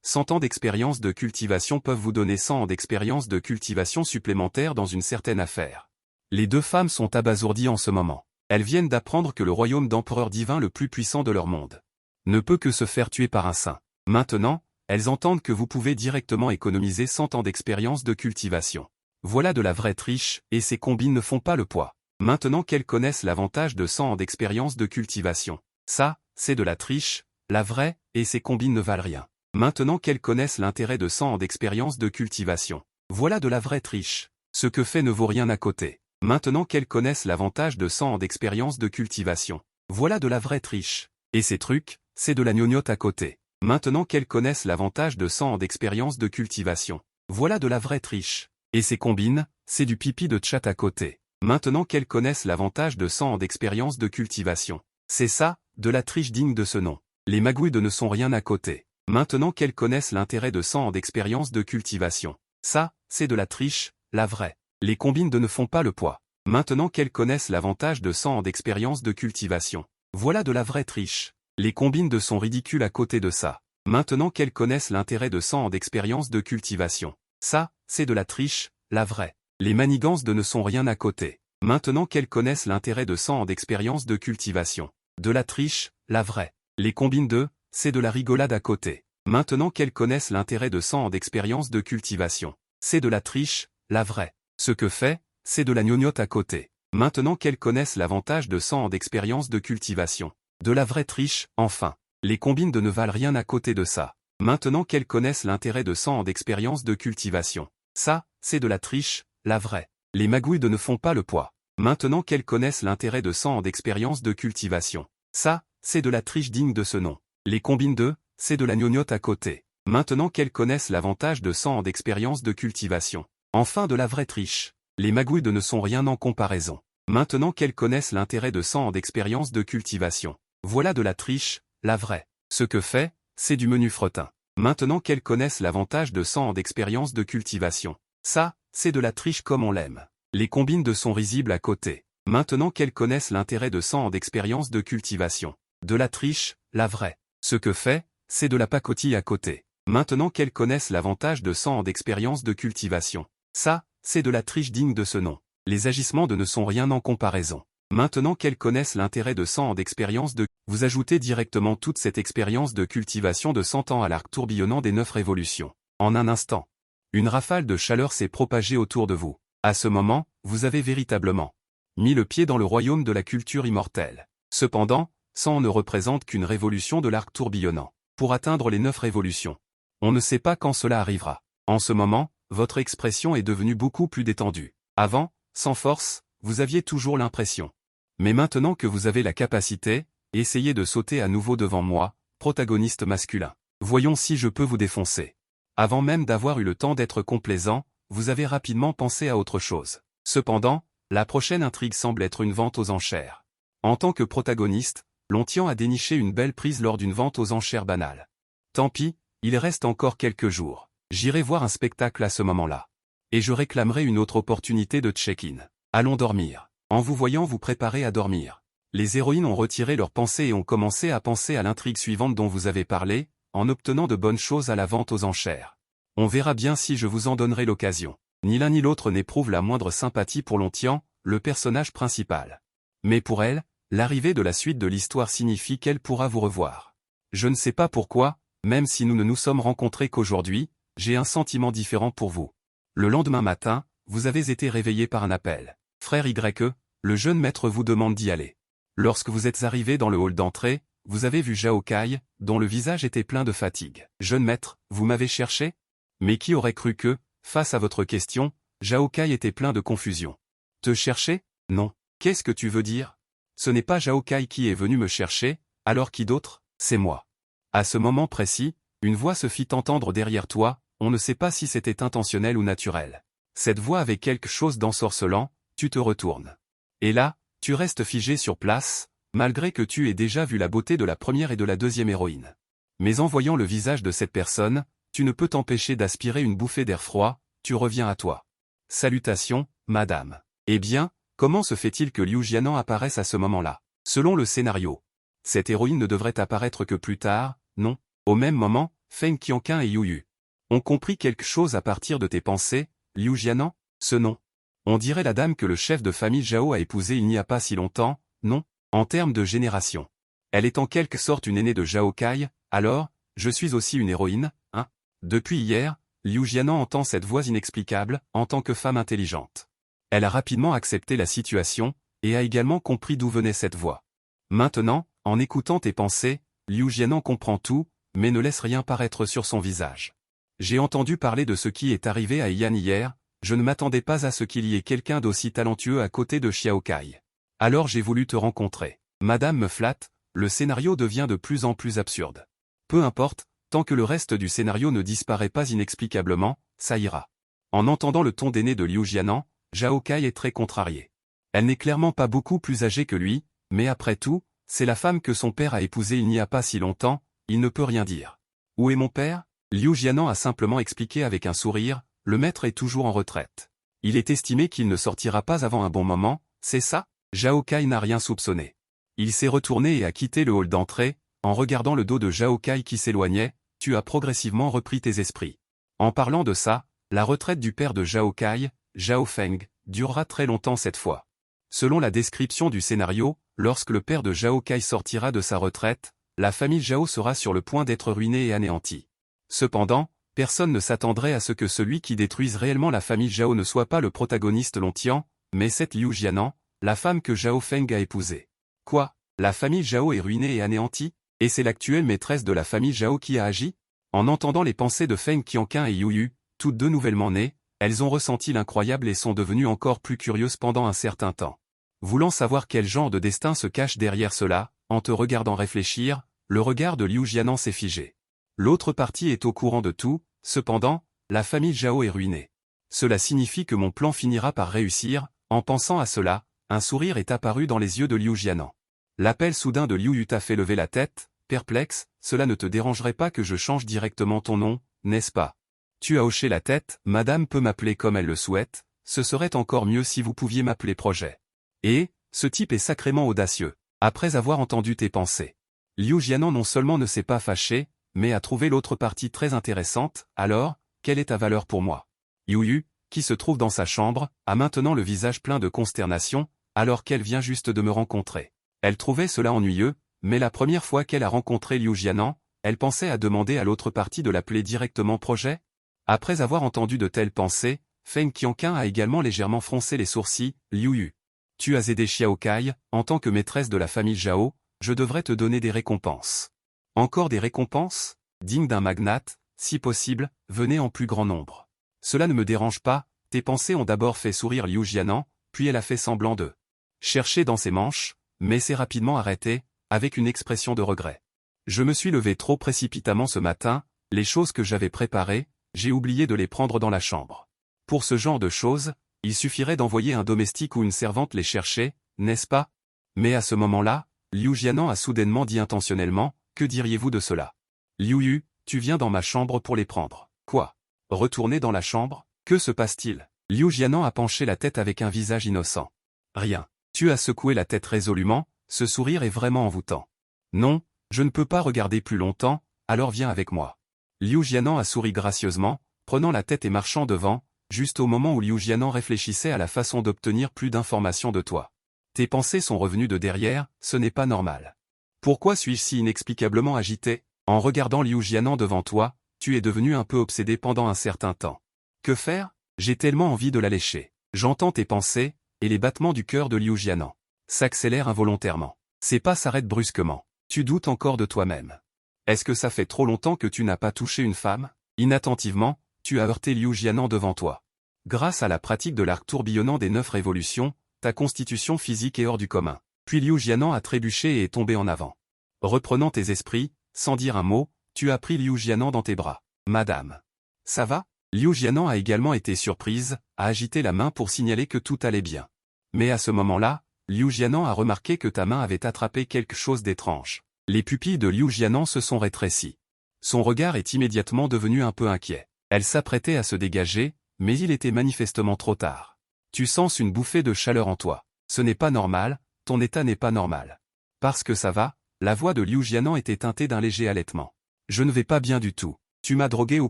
100 ans d'expérience de cultivation peuvent vous donner 100 ans d'expérience de cultivation supplémentaire dans une certaine affaire. Les deux femmes sont abasourdies en ce moment. Elles viennent d'apprendre que le royaume d'empereur divin le plus puissant de leur monde ne peut que se faire tuer par un saint. Maintenant, elles entendent que vous pouvez directement économiser 100 ans d'expérience de cultivation. Voilà de la vraie triche, et ces combines ne font pas le poids. Maintenant qu'elles connaissent l'avantage de 100 ans d'expérience de cultivation. Ça, c'est de la triche, la vraie, et ces combines ne valent rien. Maintenant qu'elles connaissent l'intérêt de 100 ans d'expérience de cultivation. Voilà de la vraie triche. Ce que fait ne vaut rien à côté. Maintenant qu'elles connaissent l'avantage de 100 ans d'expérience de cultivation. Voilà de la vraie triche. Et ces trucs, c'est de la gnognotte à côté. Maintenant qu'elles connaissent l'avantage de 100 ans d'expérience de cultivation. Voilà de la vraie triche. Et ces combines, c'est du pipi de tchat à côté. Maintenant qu'elles connaissent l'avantage de 100 ans d'expérience de cultivation. C'est ça, de la triche digne de ce nom. Les magouilles de ne sont rien à côté. Maintenant qu'elles connaissent l'intérêt de 100 ans d'expérience de cultivation. Ça, c'est de la triche, la vraie. Les combines de ne font pas le poids. Maintenant qu'elles connaissent l'avantage de 100 ans d'expérience de cultivation. Voilà de la vraie triche. Les combines de sont ridicules à côté de ça. Maintenant qu'elles connaissent l'intérêt de 100 ans d'expérience de cultivation. Ça, c'est de la triche, la vraie. Les manigances de ne sont rien à côté. Maintenant qu'elles connaissent l'intérêt de 100 ans d'expérience de cultivation. De la triche, la vraie. Les combines de, c'est de la rigolade à côté. Maintenant qu'elles connaissent l'intérêt de 100 ans d'expérience de cultivation. C'est de la triche, la vraie. Ce que fait, c'est de la gnognotte à côté. Maintenant qu'elles connaissent l'avantage de 100 ans d'expérience de cultivation. De la vraie triche, enfin. Les combines de ne valent rien à côté de ça. Maintenant qu'elles connaissent l'intérêt de 100 ans d'expérience de cultivation. Ça, c'est de la triche, la vraie. Les magouilles de ne font pas le poids. Maintenant qu'elles connaissent l'intérêt de 100 ans d'expérience de cultivation. Ça, c'est de la triche digne de ce nom. Les combines de, c'est de la gnognotte à côté. Maintenant qu'elles connaissent l'avantage de 100 ans d'expérience de cultivation. Enfin de la vraie triche. Les magouilles de ne sont rien en comparaison. Maintenant qu'elles connaissent l'intérêt de 100 ans d'expérience de cultivation. Voilà de la triche, la vraie. Ce que fait, c'est du menu fretin. Maintenant qu'elles connaissent l'avantage de 100 ans d'expérience de cultivation. Ça, c'est de la triche comme on l'aime. Les combines de sont risibles à côté. Maintenant qu'elles connaissent l'intérêt de 100 ans d'expérience de cultivation. De la triche, la vraie. Ce que fait, c'est de la pacotille à côté. Maintenant qu'elles connaissent l'avantage de 100 ans d'expérience de cultivation. Ça, c'est de la triche digne de ce nom. Les agissements de ne sont rien en comparaison. Maintenant qu'elles connaissent l'intérêt de 100 ans d'expérience de... Vous ajoutez directement toute cette expérience de cultivation de 100 ans à l'arc tourbillonnant des 9 révolutions. En un instant. Une rafale de chaleur s'est propagée autour de vous. À ce moment, vous avez véritablement mis le pied dans le royaume de la culture immortelle. Cependant, 100 ans ne représente qu'une révolution de l'arc tourbillonnant. Pour atteindre les 9 révolutions. On ne sait pas quand cela arrivera. En ce moment, votre expression est devenue beaucoup plus détendue. Avant, sans force, vous aviez toujours l'impression. Mais maintenant que vous avez la capacité, essayez de sauter à nouveau devant moi, protagoniste masculin. Voyons si je peux vous défoncer. Avant même d'avoir eu le temps d'être complaisant, vous avez rapidement pensé à autre chose. Cependant, la prochaine intrigue semble être une vente aux enchères. En tant que protagoniste, Lontian a déniché une belle prise lors d'une vente aux enchères banale. Tant pis, il reste encore quelques jours. J'irai voir un spectacle à ce moment-là. Et je réclamerai une autre opportunité de check-in. Allons dormir. En vous voyant vous préparer à dormir. Les héroïnes ont retiré leurs pensées et ont commencé à penser à l'intrigue suivante dont vous avez parlé, en obtenant de bonnes choses à la vente aux enchères. On verra bien si je vous en donnerai l'occasion. Ni l'un ni l'autre n'éprouve la moindre sympathie pour Lontian, le personnage principal. Mais pour elle, l'arrivée de la suite de l'histoire signifie qu'elle pourra vous revoir. Je ne sais pas pourquoi, même si nous ne nous sommes rencontrés qu'aujourd'hui, j'ai un sentiment différent pour vous. Le lendemain matin, vous avez été réveillé par un appel. Frère YE, le jeune maître vous demande d'y aller. Lorsque vous êtes arrivé dans le hall d'entrée, vous avez vu Zhao Kai, dont le visage était plein de fatigue. Jeune maître, vous m'avez cherché? Mais qui aurait cru que, face à votre question, Zhao Kai était plein de confusion. Te chercher? Non. Qu'est-ce que tu veux dire? Ce n'est pas Zhao Kai qui est venu me chercher, alors qui d'autre? C'est moi. À ce moment précis, une voix se fit entendre derrière toi, on ne sait pas si c'était intentionnel ou naturel. Cette voix avait quelque chose d'ensorcelant, tu te retournes. Et là, tu restes figé sur place, malgré que tu aies déjà vu la beauté de la première et de la deuxième héroïne. Mais en voyant le visage de cette personne, tu ne peux t'empêcher d'aspirer une bouffée d'air froid, tu reviens à toi. Salutations, madame. Eh bien, comment se fait-il que Liu Jianan apparaisse à ce moment-là? Selon le scénario, cette héroïne ne devrait apparaître que plus tard, non? Au même moment, Feng Qianqun et Yu. Ont compris quelque chose à partir de tes pensées, Liu Jianan? Ce nom. On dirait la dame que le chef de famille Zhao a épousée il n'y a pas si longtemps, non? En termes de génération. Elle est en quelque sorte une aînée de Zhao Kai, alors, je suis aussi une héroïne, hein? Depuis hier, Liu Jianan entend cette voix inexplicable, en tant que femme intelligente. Elle a rapidement accepté la situation, et a également compris d'où venait cette voix. Maintenant, en écoutant tes pensées, Liu Jianan comprend tout, mais ne laisse rien paraître sur son visage. J'ai entendu parler de ce qui est arrivé à Yan hier, je ne m'attendais pas à ce qu'il y ait quelqu'un d'aussi talentueux à côté de Xiao Kai. Alors j'ai voulu te rencontrer. Madame me flatte, le scénario devient de plus en plus absurde. Peu importe, tant que le reste du scénario ne disparaît pas inexplicablement, ça ira. En entendant le ton d'aîné de Liu Jianan, Zhao Kai est très contrariée. Elle n'est clairement pas beaucoup plus âgée que lui, mais après tout, c'est la femme que son père a épousée il n'y a pas si longtemps, il ne peut rien dire. Où est mon père? Liu Jianan a simplement expliqué avec un sourire, le maître est toujours en retraite. Il est estimé qu'il ne sortira pas avant un bon moment, c'est ça? Zhao Kai n'a rien soupçonné. Il s'est retourné et a quitté le hall d'entrée, en regardant le dos de Zhao Kai qui s'éloignait, tu as progressivement repris tes esprits. En parlant de ça, la retraite du père de Zhao Kai, Zhao Feng, durera très longtemps cette fois. Selon la description du scénario, lorsque le père de Zhao Kai sortira de sa retraite, la famille Zhao sera sur le point d'être ruinée et anéantie. Cependant, personne ne s'attendrait à ce que celui qui détruise réellement la famille Zhao ne soit pas le protagoniste Longtian, mais cette Liu Jianan, la femme que Zhao Feng a épousée. Quoi? La famille Zhao est ruinée et anéantie? Et c'est l'actuelle maîtresse de la famille Zhao qui a agi? En entendant les pensées de Feng Qianqun et Yu, toutes deux nouvellement nées, elles ont ressenti l'incroyable et sont devenues encore plus curieuses pendant un certain temps. Voulant savoir quel genre de destin se cache derrière cela, en te regardant réfléchir, le regard de Liu Jianan s'est figé. L'autre partie est au courant de tout, cependant, la famille Zhao est ruinée. Cela signifie que mon plan finira par réussir, en pensant à cela, un sourire est apparu dans les yeux de Liu Jianan. L'appel soudain de Liu Yu t'a fait lever la tête, perplexe, cela ne te dérangerait pas que je change directement ton nom, n'est-ce pas? Tu as hoché la tête, madame peut m'appeler comme elle le souhaite, ce serait encore mieux si vous pouviez m'appeler Projet. Et, ce type est sacrément audacieux. Après avoir entendu tes pensées. Liu Jianan non seulement ne s'est pas fâché, mais a trouvé l'autre partie très intéressante, alors, quelle est ta valeur pour moi? Yu, qui se trouve dans sa chambre, a maintenant le visage plein de consternation, alors qu'elle vient juste de me rencontrer. Elle trouvait cela ennuyeux, mais la première fois qu'elle a rencontré Liu Jianan, elle pensait à demander à l'autre partie de l'appeler directement Projet. Après avoir entendu de telles pensées, Feng Qianqun a également légèrement froncé les sourcils, Liu. Tu as aidé Xiao Kai, en tant que maîtresse de la famille Zhao, je devrais te donner des récompenses. Encore des récompenses? Dignes d'un magnate, si possible, venez en plus grand nombre. Cela ne me dérange pas, tes pensées ont d'abord fait sourire Liu Jianan, puis elle a fait semblant de chercher dans ses manches, mais s'est rapidement arrêtée, avec une expression de regret. Je me suis levé trop précipitamment ce matin, les choses que j'avais préparées, j'ai oublié de les prendre dans la chambre. Pour ce genre de choses, il suffirait d'envoyer un domestique ou une servante les chercher, n'est-ce pas? Mais à ce moment-là, Liu Jianan a soudainement dit intentionnellement, que diriez-vous de cela? Liu, tu viens dans ma chambre pour les prendre. Quoi? Retourner dans la chambre? Que se passe-t-il? Liu Jianan a penché la tête avec un visage innocent. Rien. Tu as secoué la tête résolument, ce sourire est vraiment envoûtant. Non, je ne peux pas regarder plus longtemps, alors viens avec moi. Liu Jianan a souri gracieusement, prenant la tête et marchant devant, juste au moment où Liu Jianan réfléchissait à la façon d'obtenir plus d'informations de toi. Tes pensées sont revenues de derrière, ce n'est pas normal. Pourquoi suis-je si inexplicablement agité? En regardant Liu Jianan devant toi, tu es devenu un peu obsédé pendant un certain temps. Que faire? J'ai tellement envie de la lécher. J'entends tes pensées, et les battements du cœur de Liu Jianan s'accélèrent involontairement. Ses pas s'arrêtent brusquement. Tu doutes encore de toi-même. Est-ce que ça fait trop longtemps que tu n'as pas touché une femme? Inattentivement, tu as heurté Liu Jianan devant toi. Grâce à la pratique de l'arc tourbillonnant des 9 révolutions, ta constitution physique est hors du commun. Puis Liu Jianan a trébuché et est tombé en avant. Reprenant tes esprits, sans dire un mot, tu as pris Liu Jianan dans tes bras. Madame. Ça va? Liu Jianan a également été surprise, a agité la main pour signaler que tout allait bien. Mais à ce moment-là, Liu Jianan a remarqué que ta main avait attrapé quelque chose d'étrange. Les pupilles de Liu Jianan se sont rétrécies. Son regard est immédiatement devenu un peu inquiet. Elle s'apprêtait à se dégager, mais il était manifestement trop tard. Tu sens une bouffée de chaleur en toi. Ce n'est pas normal, ton état n'est pas normal. Parce que ça va, la voix de Liu Jianan était teintée d'un léger halètement. Je ne vais pas bien du tout. Tu m'as drogué ou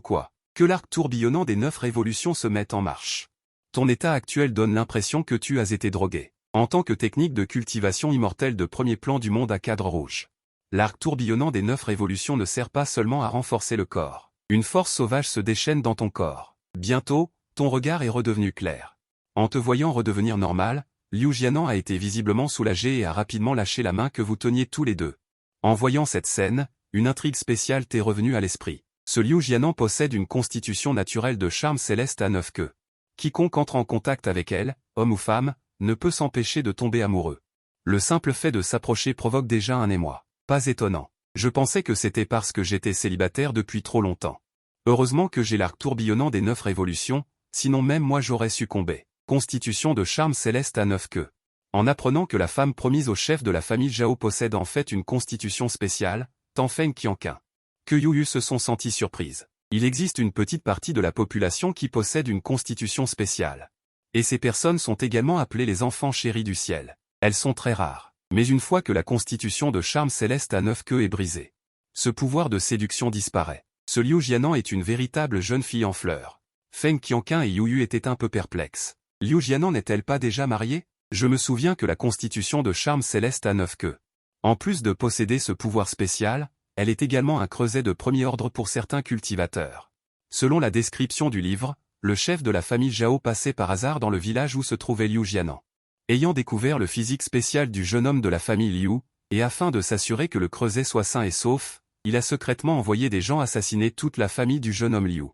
quoi? Que l'arc tourbillonnant des 9 révolutions se mette en marche. Ton état actuel donne l'impression que tu as été drogué. En tant que technique de cultivation immortelle de premier plan du monde à cadre rouge. L'arc tourbillonnant des 9 révolutions ne sert pas seulement à renforcer le corps. Une force sauvage se déchaîne dans ton corps. Bientôt, ton regard est redevenu clair. En te voyant redevenir normal, Liu Jianan a été visiblement soulagé et a rapidement lâché la main que vous teniez tous les deux. En voyant cette scène, une intrigue spéciale t'est revenue à l'esprit. Ce Liu Jianan possède une constitution naturelle de charme céleste à 9 queues. Quiconque entre en contact avec elle, homme ou femme, ne peut s'empêcher de tomber amoureux. Le simple fait de s'approcher provoque déjà un émoi. Pas étonnant. Je pensais que c'était parce que j'étais célibataire depuis trop longtemps. Heureusement que j'ai l'arc tourbillonnant des 9 révolutions, sinon même moi j'aurais succombé. Constitution de charme céleste à 9 queues. En apprenant que la femme promise au chef de la famille Zhao possède en fait une constitution spéciale, Tan Feng Qianqun, que Yu se sont sentis surprises. Il existe une petite partie de la population qui possède une constitution spéciale. Et ces personnes sont également appelées les enfants chéris du ciel. Elles sont très rares. Mais une fois que la constitution de charme céleste à 9 queues est brisée, ce pouvoir de séduction disparaît. Ce Liu Jianan est une véritable jeune fille en fleurs. Feng Qianqun et Yu étaient un peu perplexes. Liu Jianan n'est-elle pas déjà mariée? Je me souviens que la constitution de charme céleste à 9 queues. En plus de posséder ce pouvoir spécial, elle est également un creuset de premier ordre pour certains cultivateurs. Selon la description du livre, le chef de la famille Zhao passait par hasard dans le village où se trouvait Liu Jianan. Ayant découvert le physique spécial du jeune homme de la famille Liu, et afin de s'assurer que le creuset soit sain et sauf, il a secrètement envoyé des gens assassiner toute la famille du jeune homme Liu.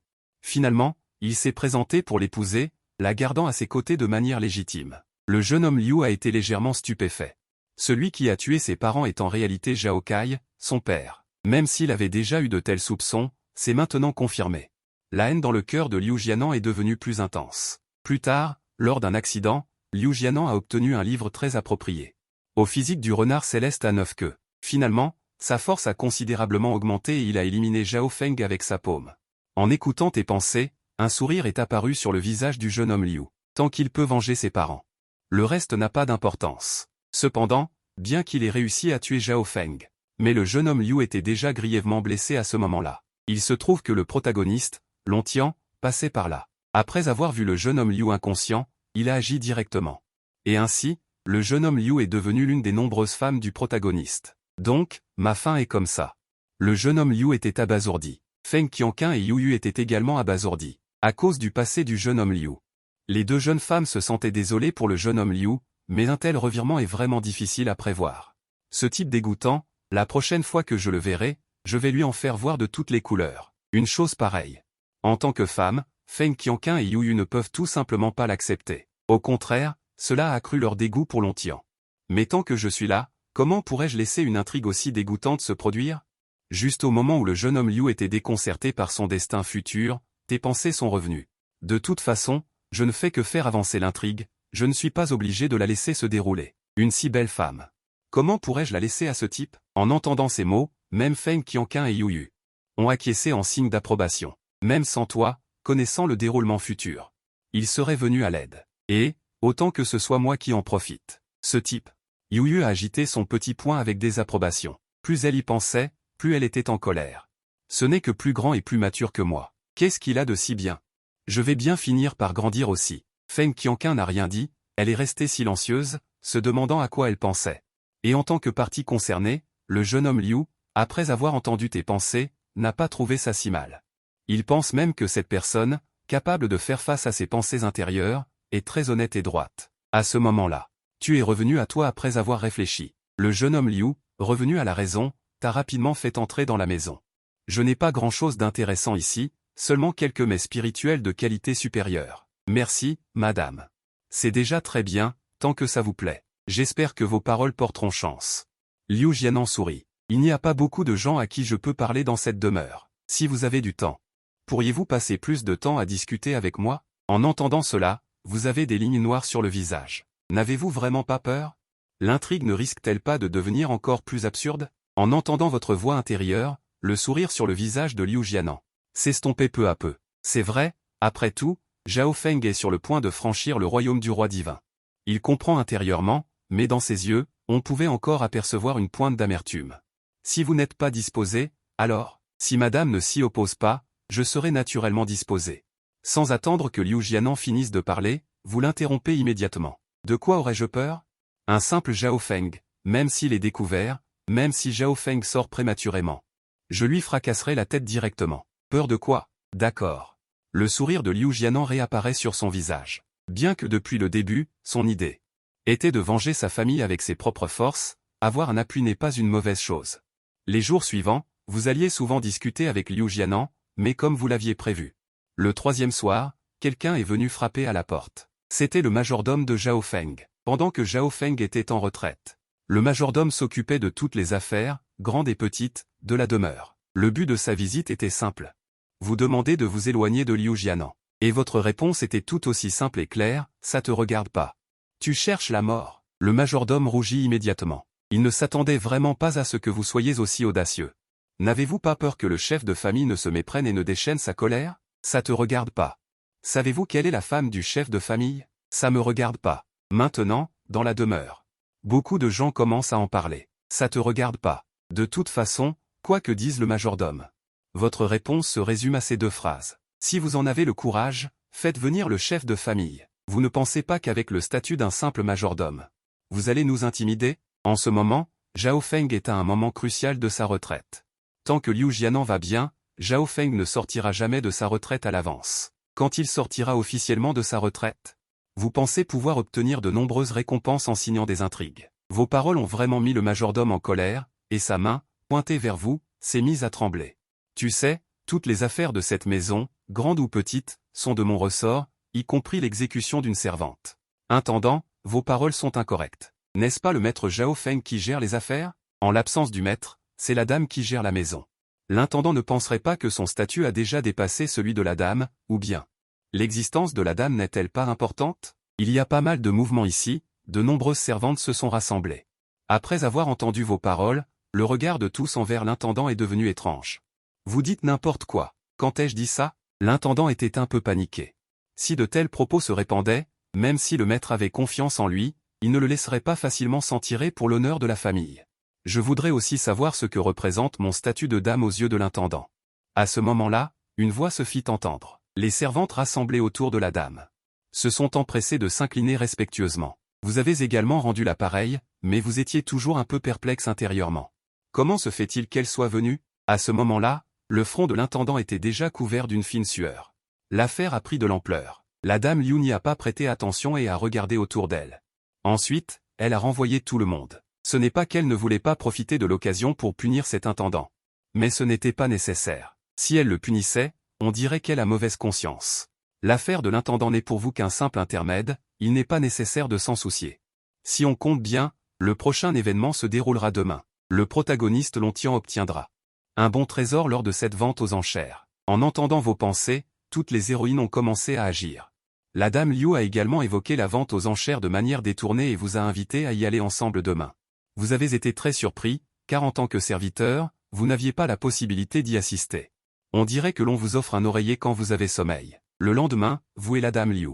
Finalement, il s'est présenté pour l'épouser, la gardant à ses côtés de manière légitime. Le jeune homme Liu a été légèrement stupéfait. Celui qui a tué ses parents est en réalité Zhao Kai, son père. Même s'il avait déjà eu de tels soupçons, c'est maintenant confirmé. La haine dans le cœur de Liu Jianan est devenue plus intense. Plus tard, lors d'un accident, Liu Jianan a obtenu un livre très approprié. Au physique du renard céleste à 9 queues. Finalement, sa force a considérablement augmenté et il a éliminé Zhao Feng avec sa paume. En écoutant tes pensées, un sourire est apparu sur le visage du jeune homme Liu. Tant qu'il peut venger ses parents. Le reste n'a pas d'importance. Cependant, bien qu'il ait réussi à tuer Zhao Feng, mais le jeune homme Liu était déjà grièvement blessé à ce moment-là. Il se trouve que le protagoniste, Long Tian, passait par là. Après avoir vu le jeune homme Liu inconscient, il a agi directement. Et ainsi, le jeune homme Liu est devenu l'une des nombreuses femmes du protagoniste. Donc, ma fin est comme ça. Le jeune homme Liu était abasourdi. Feng Qianqun et Yu étaient également abasourdis, à cause du passé du jeune homme Liu. Les deux jeunes femmes se sentaient désolées pour le jeune homme Liu, mais un tel revirement est vraiment difficile à prévoir. Ce type dégoûtant, la prochaine fois que je le verrai, je vais lui en faire voir de toutes les couleurs. Une chose pareille. En tant que femme, Feng Qianqun et Yu ne peuvent tout simplement pas l'accepter. Au contraire, cela a accru leur dégoût pour Long Tian. Mais tant que je suis là, comment pourrais-je laisser une intrigue aussi dégoûtante se produire? Juste au moment où le jeune homme Liu était déconcerté par son destin futur, tes pensées sont revenues. De toute façon, je ne fais que faire avancer l'intrigue, je ne suis pas obligé de la laisser se dérouler. Une si belle femme. Comment pourrais-je la laisser à ce type? En entendant ces mots, même Feng Qianqun et Yu ont acquiescé en signe d'approbation. Même sans toi, connaissant le déroulement futur, il serait venu à l'aide. Et, autant que ce soit moi qui en profite. Ce type. Yu a agité son petit poing avec désapprobation. Plus elle y pensait, plus elle était en colère. Ce n'est que plus grand et plus mature que moi. Qu'est-ce qu'il a de si bien? Je vais bien finir par grandir aussi. Feng Qianqun n'a rien dit, elle est restée silencieuse, se demandant à quoi elle pensait. Et en tant que partie concernée, le jeune homme Liu, après avoir entendu tes pensées, n'a pas trouvé ça si mal. Il pense même que cette personne, capable de faire face à ses pensées intérieures, est très honnête et droite. À ce moment-là, tu es revenu à toi après avoir réfléchi. Le jeune homme Liu, revenu à la raison, t'a rapidement fait entrer dans la maison. Je n'ai pas grand-chose d'intéressant ici, seulement quelques mets spirituels de qualité supérieure. Merci, madame. C'est déjà très bien, tant que ça vous plaît. J'espère que vos paroles porteront chance. Liu Jianan sourit. Il n'y a pas beaucoup de gens à qui je peux parler dans cette demeure. Si vous avez du temps, pourriez-vous passer plus de temps à discuter avec moi? En entendant cela, vous avez des lignes noires sur le visage. N'avez-vous vraiment pas peur? L'intrigue ne risque-t-elle pas de devenir encore plus absurde? En entendant votre voix intérieure, le sourire sur le visage de Liu Jianan s'estompait peu à peu. C'est vrai, après tout, Zhao Feng est sur le point de franchir le royaume du roi divin. Il comprend intérieurement, mais dans ses yeux, on pouvait encore apercevoir une pointe d'amertume. Si vous n'êtes pas disposé, alors, Si madame ne s'y oppose pas, je serai naturellement disposé. Sans attendre que Liu Jianan finisse de parler, vous l'interrompez immédiatement. De quoi aurais-je peur? Un simple Zhao Feng, même s'il est découvert, même si Zhao Feng sort prématurément. Je lui fracasserai la tête directement. Peur de quoi? D'accord. Le sourire de Liu Jianan réapparaît sur son visage. Bien que depuis le début, son idée était de venger sa famille avec ses propres forces, avoir un appui n'est pas une mauvaise chose. Les jours suivants, vous alliez souvent discuter avec Liu Jianan, mais comme vous l'aviez prévu. Le troisième soir, quelqu'un est venu frapper à la porte. C'était le majordome de Zhao Feng. Pendant que Zhao Feng était en retraite, le majordome s'occupait de toutes les affaires, grandes et petites, de la demeure. Le but de sa visite était simple. Vous demandez de vous éloigner de Liu Jianan. Et votre réponse était tout aussi simple et claire, ça te regarde pas. Tu cherches la mort. Le majordome rougit immédiatement. Il ne s'attendait vraiment pas à ce que vous soyez aussi audacieux. N'avez-vous pas peur que le chef de famille ne se méprenne et ne déchaîne sa colère? Ça te regarde pas. Savez-vous quelle est la femme du chef de famille? Ça me regarde pas. Maintenant, dans la demeure. Beaucoup de gens commencent à en parler. Ça te regarde pas. De toute façon, quoi que dise le majordome. Votre réponse se résume à ces deux phrases. Si vous en avez le courage, faites venir le chef de famille. Vous ne pensez pas qu'avec le statut d'un simple majordome, vous allez nous intimider? En ce moment, Zhao Feng est à un moment crucial de sa retraite. Tant que Liu Jianan va bien, Zhao Feng ne sortira jamais de sa retraite à l'avance. Quand il sortira officiellement de sa retraite, vous pensez pouvoir obtenir de nombreuses récompenses en signant des intrigues. Vos paroles ont vraiment mis le majordome en colère, et sa main, pointée vers vous, s'est mise à trembler. Tu sais, toutes les affaires de cette maison, grandes ou petites, sont de mon ressort, y compris l'exécution d'une servante. Intendant, vos paroles sont incorrectes. N'est-ce pas le maître Zhao Feng qui gère les affaires? En l'absence du maître, c'est la dame qui gère la maison. L'intendant ne penserait pas que son statut a déjà dépassé celui de la dame, ou bien l'existence de la dame n'est-elle pas importante? Il y a pas mal de mouvements ici, de nombreuses servantes se sont rassemblées. Après avoir entendu vos paroles, le regard de tous envers l'intendant est devenu étrange. Vous dites n'importe quoi. Quand ai-je dit ça? L'intendant était un peu paniqué. Si de tels propos se répandaient, même si le maître avait confiance en lui, il ne le laisserait pas facilement s'en tirer pour l'honneur de la famille. Je voudrais aussi savoir ce que représente mon statut de dame aux yeux de l'intendant. À ce moment-là, une voix se fit entendre. Les servantes rassemblées autour de la dame se sont empressées de s'incliner respectueusement. Vous avez également rendu l'appareil, mais vous étiez toujours un peu perplexe intérieurement. Comment se fait-il qu'elle soit venue? À ce moment-là, le front de l'intendant était déjà couvert d'une fine sueur. L'affaire a pris de l'ampleur. La dame Liu n'y a pas prêté attention et a regardé autour d'elle. Ensuite, elle a renvoyé tout le monde. Ce n'est pas qu'elle ne voulait pas profiter de l'occasion pour punir cet intendant. Mais ce n'était pas nécessaire. Si elle le punissait, on dirait qu'elle a mauvaise conscience. L'affaire de l'intendant n'est pour vous qu'un simple intermède, il n'est pas nécessaire de s'en soucier. Si on compte bien, le prochain événement se déroulera demain. Le protagoniste Lontian obtiendra un bon trésor lors de cette vente aux enchères. En entendant vos pensées, toutes les héroïnes ont commencé à agir. La dame Liu a également évoqué la vente aux enchères de manière détournée et vous a invité à y aller ensemble demain. Vous avez été très surpris, car en tant que serviteur, vous n'aviez pas la possibilité d'y assister. On dirait que l'on vous offre un oreiller quand vous avez sommeil. Le lendemain, vous et la dame Liu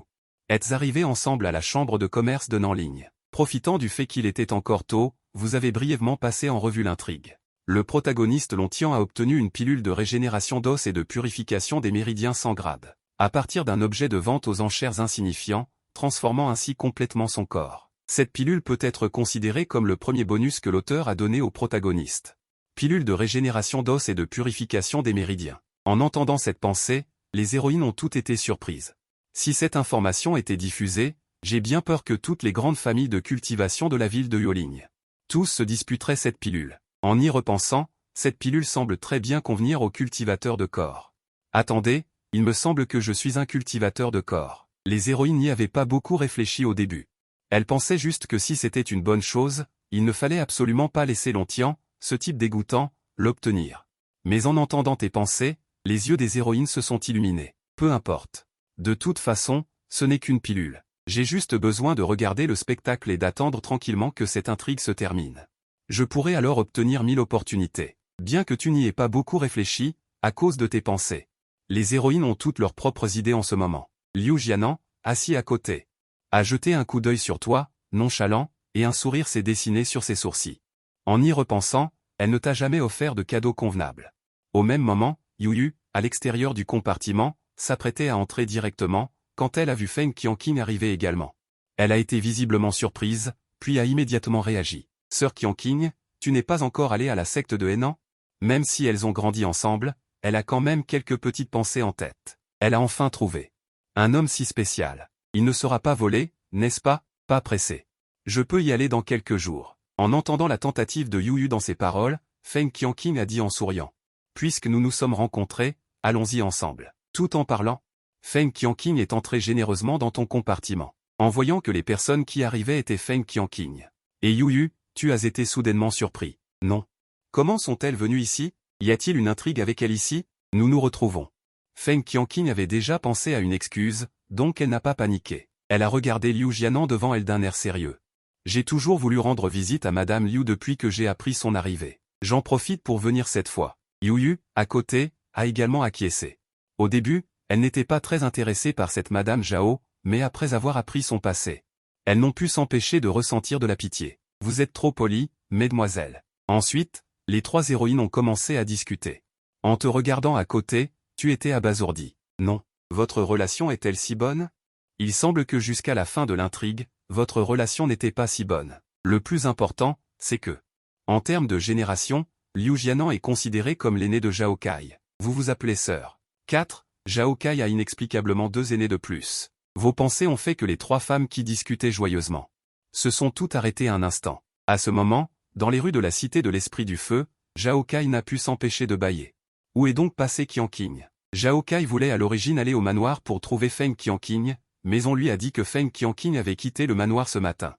êtes arrivés ensemble à la chambre de commerce de Nanling. Profitant du fait qu'il était encore tôt, vous avez brièvement passé en revue l'intrigue. Le protagoniste Lontian a obtenu une pilule de régénération d'os et de purification des méridiens sans grade, à partir d'un objet de vente aux enchères insignifiant, transformant ainsi complètement son corps. Cette pilule peut être considérée comme le premier bonus que l'auteur a donné au protagoniste. Pilule de régénération d'os et de purification des méridiens. En entendant cette pensée, les héroïnes ont toutes été surprises. Si cette information était diffusée, j'ai bien peur que toutes les grandes familles de cultivation de la ville de Yoling, tous se disputeraient cette pilule. En y repensant, cette pilule semble très bien convenir aux cultivateurs de corps. Attendez, il me semble que je suis un cultivateur de corps. Les héroïnes n'y avaient pas beaucoup réfléchi au début. Elles pensaient juste que si c'était une bonne chose, il ne fallait absolument pas laisser Lontian, ce type dégoûtant, l'obtenir. Mais en entendant tes pensées, les yeux des héroïnes se sont illuminés. Peu importe. De toute façon, ce n'est qu'une pilule. J'ai juste besoin de regarder le spectacle et d'attendre tranquillement que cette intrigue se termine. Je pourrais alors obtenir 1000 opportunités. Bien que tu n'y aies pas beaucoup réfléchi, à cause de tes pensées. Les héroïnes ont toutes leurs propres idées en ce moment. Liu Jianan, assis à côté, a jeté un coup d'œil sur toi, nonchalant, et un sourire s'est dessiné sur ses sourcils. En y repensant, elle ne t'a jamais offert de cadeau convenable. Au même moment, Yuyu, à l'extérieur du compartiment, s'apprêtait à entrer directement, quand elle a vu Feng Qianqing arriver également. Elle a été visiblement surprise, puis a immédiatement réagi. « Sœur Qianqing, tu n'es pas encore allée à la secte de Henan ?» Même si elles ont grandi ensemble, elle a quand même quelques petites pensées en tête. Elle a enfin trouvé un homme si spécial. Il ne sera pas volé, n'est-ce pas? Pas pressé. Je peux y aller dans quelques jours. En entendant la tentative de Yuyu dans ses paroles, Feng Qianqing a dit en souriant. Puisque nous nous sommes rencontrés, allons-y ensemble. Tout en parlant, Feng Qianqing est entré généreusement dans ton compartiment. En voyant que les personnes qui arrivaient étaient Feng Qianqing et Yuyu, tu as été soudainement surpris. Non. Comment sont-elles venues ici? Y a-t-il une intrigue avec elles ici? Nous nous retrouvons. Feng Qianqing avait déjà pensé à une excuse, donc elle n'a pas paniqué. Elle a regardé Liu Jianan devant elle d'un air sérieux. J'ai toujours voulu rendre visite à Madame Liu depuis que j'ai appris son arrivée. J'en profite pour venir cette fois. Yuyu, à côté, a également acquiescé. Au début, elle n'était pas très intéressée par cette Madame Zhao, mais après avoir appris son passé, elles n'ont pu s'empêcher de ressentir de la pitié. Vous êtes trop polie, mesdemoiselles. Ensuite, les trois héroïnes ont commencé à discuter. En te regardant à côté, tu étais abasourdie. Non. Votre relation est-elle si bonne? Il semble que jusqu'à la fin de l'intrigue, votre relation n'était pas si bonne. Le plus important, c'est que, en termes de génération, Liu Jianan est considéré comme l'aîné de Zhao Kai. Vous vous appelez sœur. 4. Zhao Kai a inexplicablement 2 aînés de plus. Vos pensées ont fait que les 3 femmes qui discutaient joyeusement se sont toutes arrêtées un instant. À ce moment, dans les rues de la cité de l'Esprit du Feu, Zhao Kai n'a pu s'empêcher de bâiller. Où est donc passé Qianqing? Zhao Kai voulait à l'origine aller au manoir pour trouver Feng Qianqing, mais on lui a dit que Feng Qianqing avait quitté le manoir ce matin.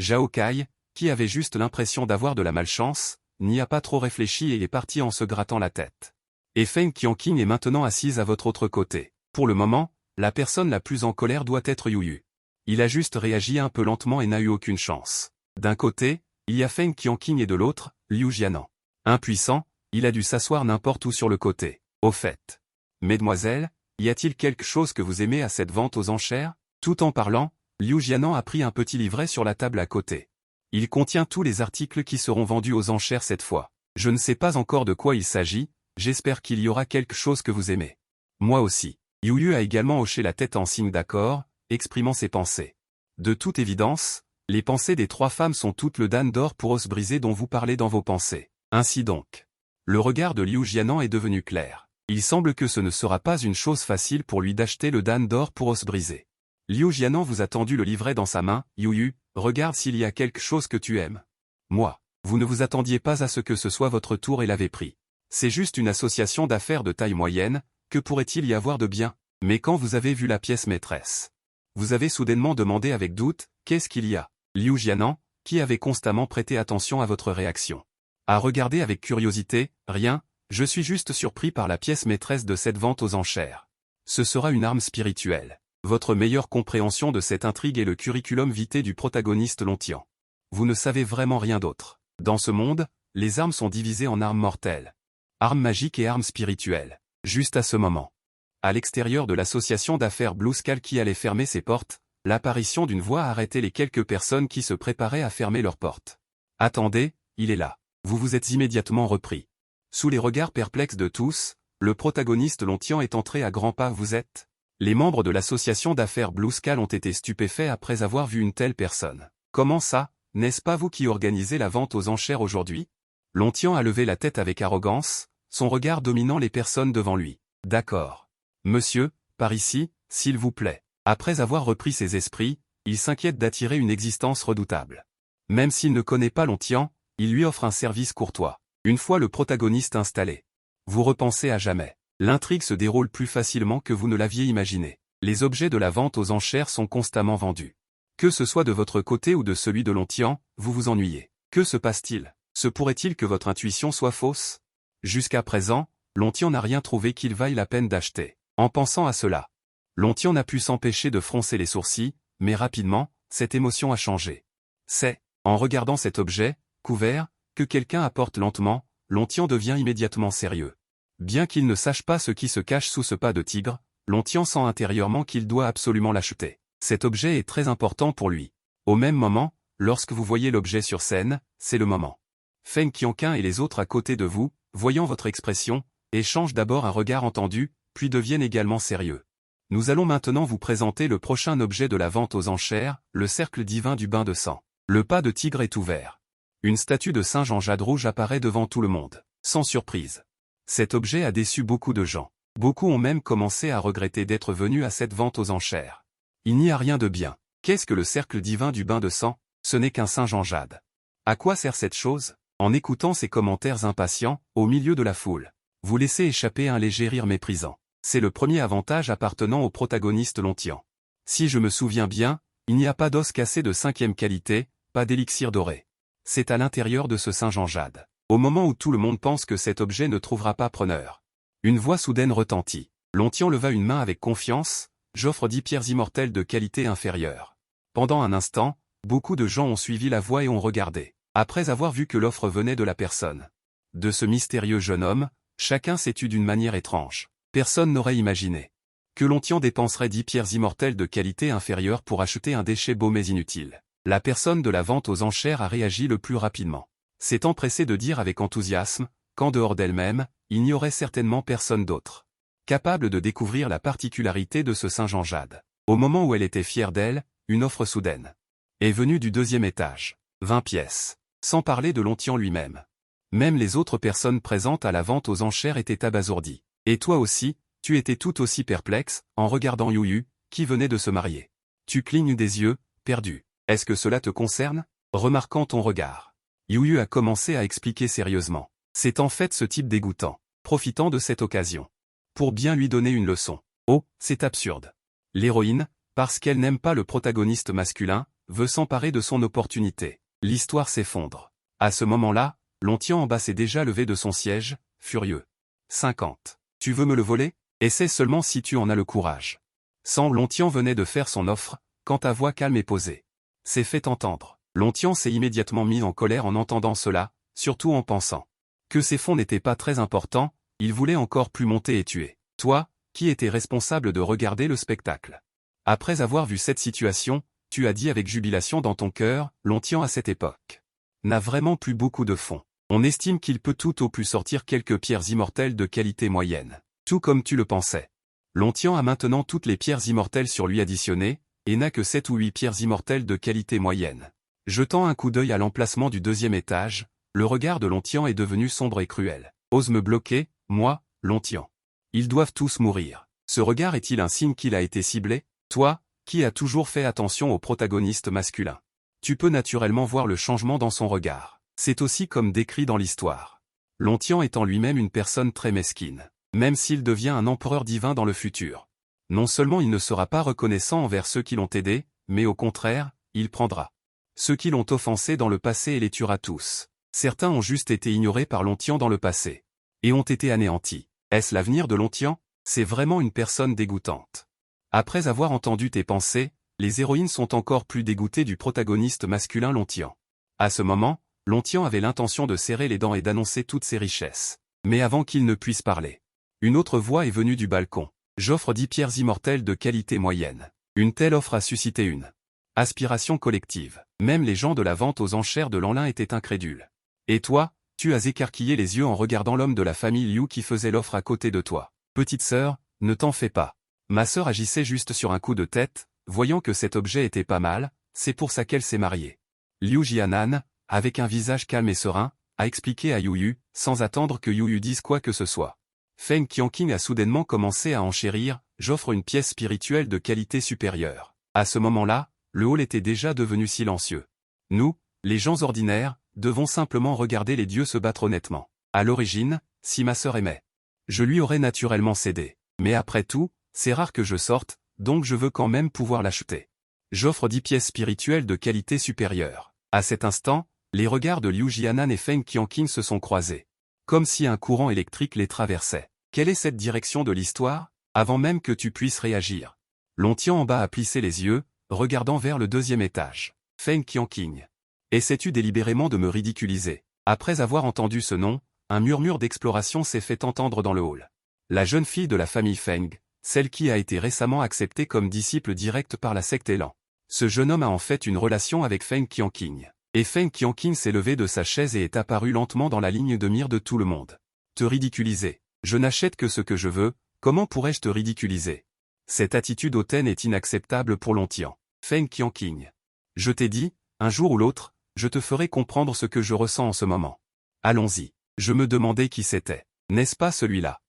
Zhao Kai, qui avait juste l'impression d'avoir de la malchance, n'y a pas trop réfléchi et est parti en se grattant la tête. Et Feng Qianqing est maintenant assise à votre autre côté. Pour le moment, la personne la plus en colère doit être Yuyu. Il a juste réagi un peu lentement et n'a eu aucune chance. D'un côté, il y a Feng Qianqing et de l'autre, Liu Jianan. Impuissant, il a dû s'asseoir n'importe où sur le côté. Au fait, mesdemoiselles, y a-t-il quelque chose que vous aimez à cette vente aux enchères? Tout en parlant, Liu Jianan a pris un petit livret sur la table à côté. Il contient tous les articles qui seront vendus aux enchères cette fois. Je ne sais pas encore de quoi il s'agit, j'espère qu'il y aura quelque chose que vous aimez. Moi aussi. Yuyu a également hoché la tête en signe d'accord, exprimant ses pensées. De toute évidence, les pensées des 3 femmes sont toutes le dan d'or pour os brisé dont vous parlez dans vos pensées. Ainsi donc. Le regard de Liu Jianan est devenu clair. Il semble que ce ne sera pas une chose facile pour lui d'acheter le dan d'or pour os brisé. Liu Jianan vous a tendu le livret dans sa main. Yuyu, regarde s'il y a quelque chose que tu aimes. Moi, vous ne vous attendiez pas à ce que ce soit votre tour et l'avez pris. C'est juste une association d'affaires de taille moyenne, que pourrait-il y avoir de bien? Mais quand vous avez vu la pièce maîtresse, vous avez soudainement demandé avec doute, qu'est-ce qu'il y a? Liu Jianan, qui avait constamment prêté attention à votre réaction, a regardé avec curiosité, rien, je suis juste surpris par la pièce maîtresse de cette vente aux enchères. Ce sera une arme spirituelle. Votre meilleure compréhension de cette intrigue est le curriculum vitae du protagoniste Lontian. Vous ne savez vraiment rien d'autre. Dans ce monde, les armes sont divisées en armes mortelles, armes magiques et armes spirituelles. Juste à ce moment, à l'extérieur de l'association d'affaires Blue Skull qui allait fermer ses portes, l'apparition d'une voix a arrêté les quelques personnes qui se préparaient à fermer leurs portes. Attendez, il est là. Vous vous êtes immédiatement repris. Sous les regards perplexes de tous, le protagoniste Lontian est entré à grands pas. Vous êtes? Les membres de l'association d'affaires Blue Skull ont été stupéfaits après avoir vu une telle personne. Comment ça? N'est-ce pas vous qui organisez la vente aux enchères aujourd'hui? Lontian a levé la tête avec arrogance, son regard dominant les personnes devant lui. D'accord. Monsieur, par ici, s'il vous plaît. Après avoir repris ses esprits, il s'inquiète d'attirer une existence redoutable. Même s'il ne connaît pas Lontian, il lui offre un service courtois. Une fois le protagoniste installé, vous repensez à jamais. L'intrigue se déroule plus facilement que vous ne l'aviez imaginé. Les objets de la vente aux enchères sont constamment vendus. Que ce soit de votre côté ou de celui de Lontian, vous vous ennuyez. Que se passe-t-il? Se pourrait-il que votre intuition soit fausse? Jusqu'à présent, Lontian n'a rien trouvé qu'il vaille la peine d'acheter. En pensant à cela, Lontian n'a pu s'empêcher de froncer les sourcils, mais rapidement, cette émotion a changé. C'est, en regardant cet objet, couvert, que quelqu'un apporte lentement, Lontian devient immédiatement sérieux. Bien qu'il ne sache pas ce qui se cache sous ce pas de tigre, Lontian sent intérieurement qu'il doit absolument l'acheter. Cet objet est très important pour lui. Au même moment, lorsque vous voyez l'objet sur scène, c'est le moment. Feng Qianqing et les autres à côté de vous, voyant votre expression, échangent d'abord un regard entendu, puis deviennent également sérieux. Nous allons maintenant vous présenter le prochain objet de la vente aux enchères, le cercle divin du bain de sang. Le pas de tigre est ouvert. Une statue de singe en jade rouge apparaît devant tout le monde. Sans surprise. Cet objet a déçu beaucoup de gens. Beaucoup ont même commencé à regretter d'être venus à cette vente aux enchères. Il n'y a rien de bien. Qu'est-ce que le cercle divin du bain de sang? Ce n'est qu'un singe en jade. À quoi sert cette chose? En écoutant ces commentaires impatients, au milieu de la foule, vous laissez échapper un léger rire méprisant. C'est le premier avantage appartenant au protagoniste Lontian. Si je me souviens bien, il n'y a pas d'os cassé de 5e qualité, pas d'élixir doré. C'est à l'intérieur de ce singe en jade. Au moment où tout le monde pense que cet objet ne trouvera pas preneur. Une voix soudaine retentit. Lontian leva une main avec confiance, j'offre 10 pierres immortelles de qualité inférieure. Pendant un instant, beaucoup de gens ont suivi la voix et ont regardé. Après avoir vu que l'offre venait de la personne de ce mystérieux jeune homme, chacun s'est tu d'une manière étrange. Personne n'aurait imaginé que Lontian dépenserait 10 pierres immortelles de qualité inférieure pour acheter un déchet beau mais inutile. La personne de la vente aux enchères a réagi le plus rapidement. S'est empressée de dire avec enthousiasme, qu'en dehors d'elle-même, il n'y aurait certainement personne d'autre capable de découvrir la particularité de ce singe en jade. Au moment où elle était fière d'elle, une offre soudaine est venue du 2e étage. 20 pièces. Sans parler de Lontian lui-même. Même les autres personnes présentes à la vente aux enchères étaient abasourdies. Et toi aussi, tu étais tout aussi perplexe, en regardant Yuyu, qui venait de se marier. Tu clignes des yeux, perdu. Est-ce que cela te concerne? Remarquant ton regard. Yuyu a commencé à expliquer sérieusement. C'est en fait ce type dégoûtant, profitant de cette occasion. Pour bien lui donner une leçon. Oh, c'est absurde. L'héroïne, parce qu'elle n'aime pas le protagoniste masculin, veut s'emparer de son opportunité. L'histoire s'effondre. À ce moment-là, Lontian en bas s'est déjà levé de son siège, furieux. 50. Tu veux me le voler? Essaie seulement si tu en as le courage. Sans Lontian venait de faire son offre, quand ta voix calme et posée s'est fait entendre. Lontian s'est immédiatement mis en colère en entendant cela, surtout en pensant que ses fonds n'étaient pas très importants, il voulait encore plus monter et tuer. Toi, qui étais responsable de regarder le spectacle. Après avoir vu cette situation, tu as dit avec jubilation dans ton cœur, Lontian à cette époque n'a vraiment plus beaucoup de fonds. On estime qu'il peut tout au plus sortir quelques pierres immortelles de qualité moyenne. Tout comme tu le pensais. Lontian a maintenant toutes les pierres immortelles sur lui additionnées, et n'a que 7 ou 8 pierres immortelles de qualité moyenne. Jetant un coup d'œil à l'emplacement du 2e étage, le regard de Lontian est devenu sombre et cruel. Ose me bloquer, moi, Lontian. Ils doivent tous mourir. Ce regard est-il un signe qu'il a été ciblé? Toi, qui as toujours fait attention au protagoniste masculin. Tu peux naturellement voir le changement dans son regard. C'est aussi comme décrit dans l'histoire. Lontian est en lui-même une personne très mesquine. Même s'il devient un empereur divin dans le futur. Non seulement il ne sera pas reconnaissant envers ceux qui l'ont aidé, mais au contraire, il prendra ceux qui l'ont offensé dans le passé et les tuera tous. Certains ont juste été ignorés par Lontian dans le passé. Et ont été anéantis. Est-ce l'avenir de Lontian? C'est vraiment une personne dégoûtante. Après avoir entendu tes pensées, les héroïnes sont encore plus dégoûtées du protagoniste masculin Lontian. À ce moment, Lontian avait l'intention de serrer les dents et d'annoncer toutes ses richesses. Mais avant qu'il ne puisse parler, une autre voix est venue du balcon. J'offre 10 pierres immortelles de qualité moyenne. Une telle offre a suscité une aspiration collective. Même les gens de la vente aux enchères de l'Anlin étaient incrédules. Et toi, tu as écarquillé les yeux en regardant l'homme de la famille Liu qui faisait l'offre à côté de toi. Petite sœur, ne t'en fais pas. Ma sœur agissait juste sur un coup de tête, voyant que cet objet était pas mal, c'est pour ça qu'elle s'est mariée. Liu Jianan, avec un visage calme et serein, a expliqué à Yuyu, sans attendre que Yuyu dise quoi que ce soit. Feng Qianqing a soudainement commencé à enchérir, j'offre une pièce spirituelle de qualité supérieure. À ce moment-là, le hall était déjà devenu silencieux. Nous, les gens ordinaires, devons simplement regarder les dieux se battre honnêtement. À l'origine, si ma sœur aimait, je lui aurais naturellement cédé. Mais après tout, c'est rare que je sorte, donc je veux quand même pouvoir l'acheter. J'offre 10 pièces spirituelles de qualité supérieure. À cet instant, les regards de Liu Jianan et Feng Qianqing se sont croisés. Comme si un courant électrique les traversait. Quelle est cette direction de l'histoire? Avant même que tu puisses réagir. Lontian en bas a plissé les yeux, regardant vers le 2e étage. Feng Qianqing. Essaies-tu délibérément de me ridiculiser? Après avoir entendu ce nom, un murmure d'exploration s'est fait entendre dans le hall. La jeune fille de la famille Feng, celle qui a été récemment acceptée comme disciple direct par la secte Élan. Ce jeune homme a en fait une relation avec Feng Qianqing. Et Feng Qianqing s'est levé de sa chaise et est apparu lentement dans la ligne de mire de tout le monde. Te ridiculiser. Je n'achète que ce que je veux, comment pourrais-je te ridiculiser? Cette attitude hautaine est inacceptable pour Lontian. Feng Qianqing. Je t'ai dit, un jour ou l'autre, je te ferai comprendre ce que je ressens en ce moment. Allons-y. Je me demandais qui c'était. N'est-ce pas celui-là?